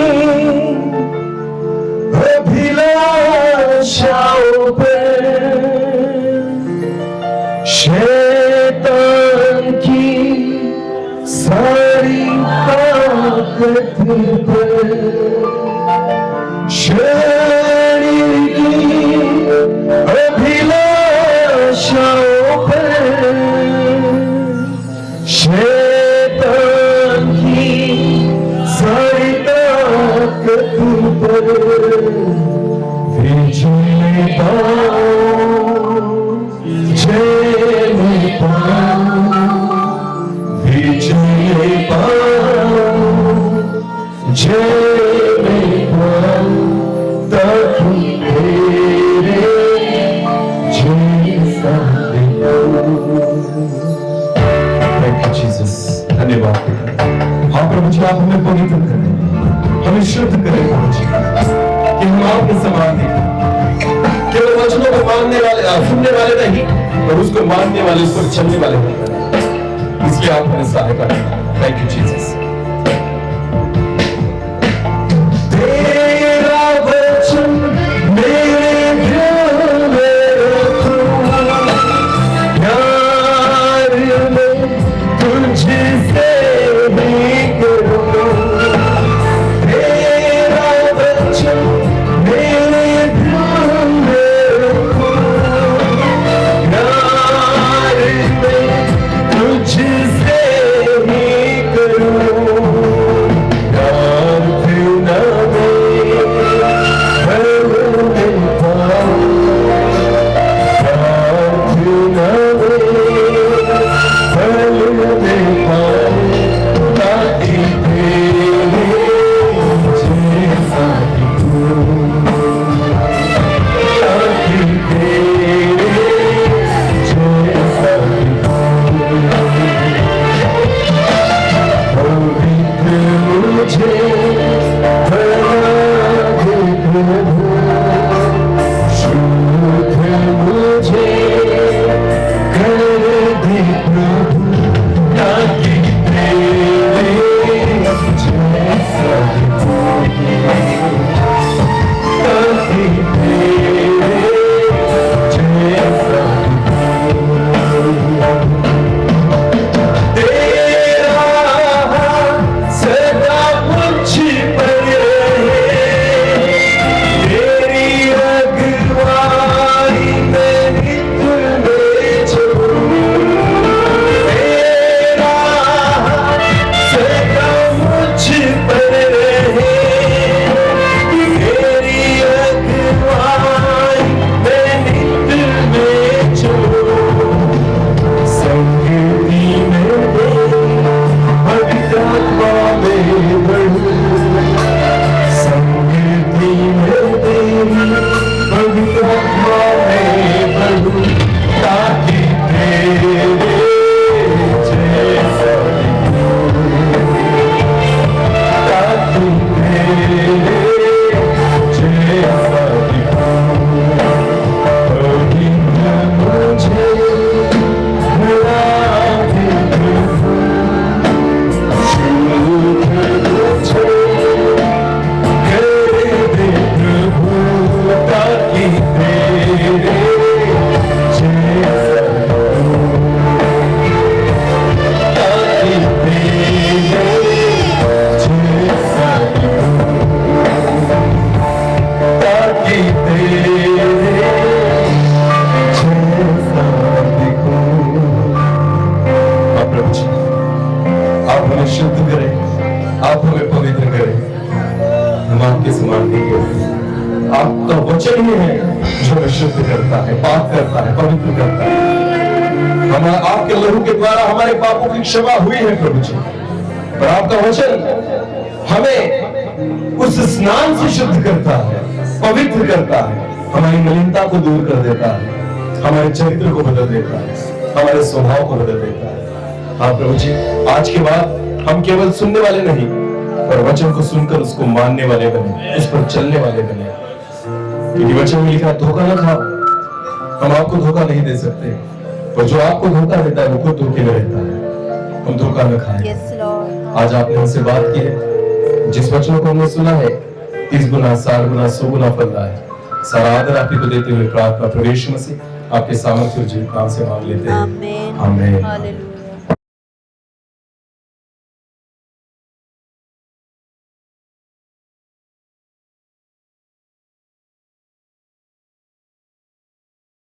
अभिलाषाओं पर, शैतान की सारी ताकत पर, शरीर की अभिलाषाओं पर, शैतान की सारी ताकत पर विजय पाओ, जय पाओ, विजय पाओ, जय पाओ, ताकि तेरे जैसा थैंक यू जीसस। धन्यवाद पिता। हाँ प्रभु जी, आप हमें पवित्र करें, हमें शुद्ध करें प्रभु जी, कि हम आपके समान दिखें, केवल वचनों को मानने वाले, सुनने वाले नहीं, पर उसको मानने वाले, उस पर चलने वाले हैं। इसलिए आप हमें सहायता करें। Thank you Jesus. तेरा वचन मेरे दिल में रखूं, प्यार में तुझसे भी करूं। तेरा वचन मेरे दिल में रखूं, प्यार में तुझसे भी करूं। मुझे बना दे प्रभु, शुद्ध मुझे कर दे प्रभु, ताकि तेरे जैसा ताकि तेरे जैसा तेरा सदा मुझ पर रहे, तेरी अगुवाई में नित में चलूं, तेरा सदा मुझ पर रहे, तेरी अगुवाई में नित में चलूं, संगति में पवित्र आत्मा में बढ़ूं, संगति में तेरी पवित्र आत्मा में बढ़ूं, ताकि तेरे जैसा दिखूं, ताकि तेरे जैसा दिखूं, पवित्र मुझे बना दे प्रभु, शुद्ध मुझे कर दे प्रभु, ताकि तेरे जैसा दिखूं, ताकि तेरे जैसा दिखूं, ताकि तेरे जैसा दिखूं। आप प्रभु जी, आप हमें शुद्ध करें, आप हमें पवित्र करें, हम आपके समान नहीं होते। आपका वचन ही है जो हमें शुद्ध करता है, पाक करता है, पवित्र करता है। हम आपके लहू के द्वारा हमारे पापों की क्षमा हुई है प्रभु जी, पर आपका वचन हमें उस स्नान से शुद्ध करता है, पवित्र करता है, हमारी मलिनता को दूर कर देता है, हमारे चरित्र को बदल देता है, हमारे स्वभाव को बदल देता है। हाँ प्रभु जी, आज के बाद हम केवल सुनने वाले नहीं, पर वचन को सुनकर उसको मानने वाले बने, उस पर चलने वाले बने, क्योंकि वचन में लिखा धोखा न खाओ। हम आपको धोखा नहीं दे सकते, पर जो आपको धोखा देता है वो खुद धोखे में रहता है। हम धोखा न खाएं। Yes Lord. आज आपने हमसे बात की है, जिस वचनों को हमने सुना है 30 गुना 60 गुना 100 गुना फल लाए। सारा आदर आप ही को देते हुए प्रार्थना प्रभु यीशु मसीह आपके सामर्थ्य और जीवित नाम से मांग लेते हैं। आमीन। आमीन। हालेलुया।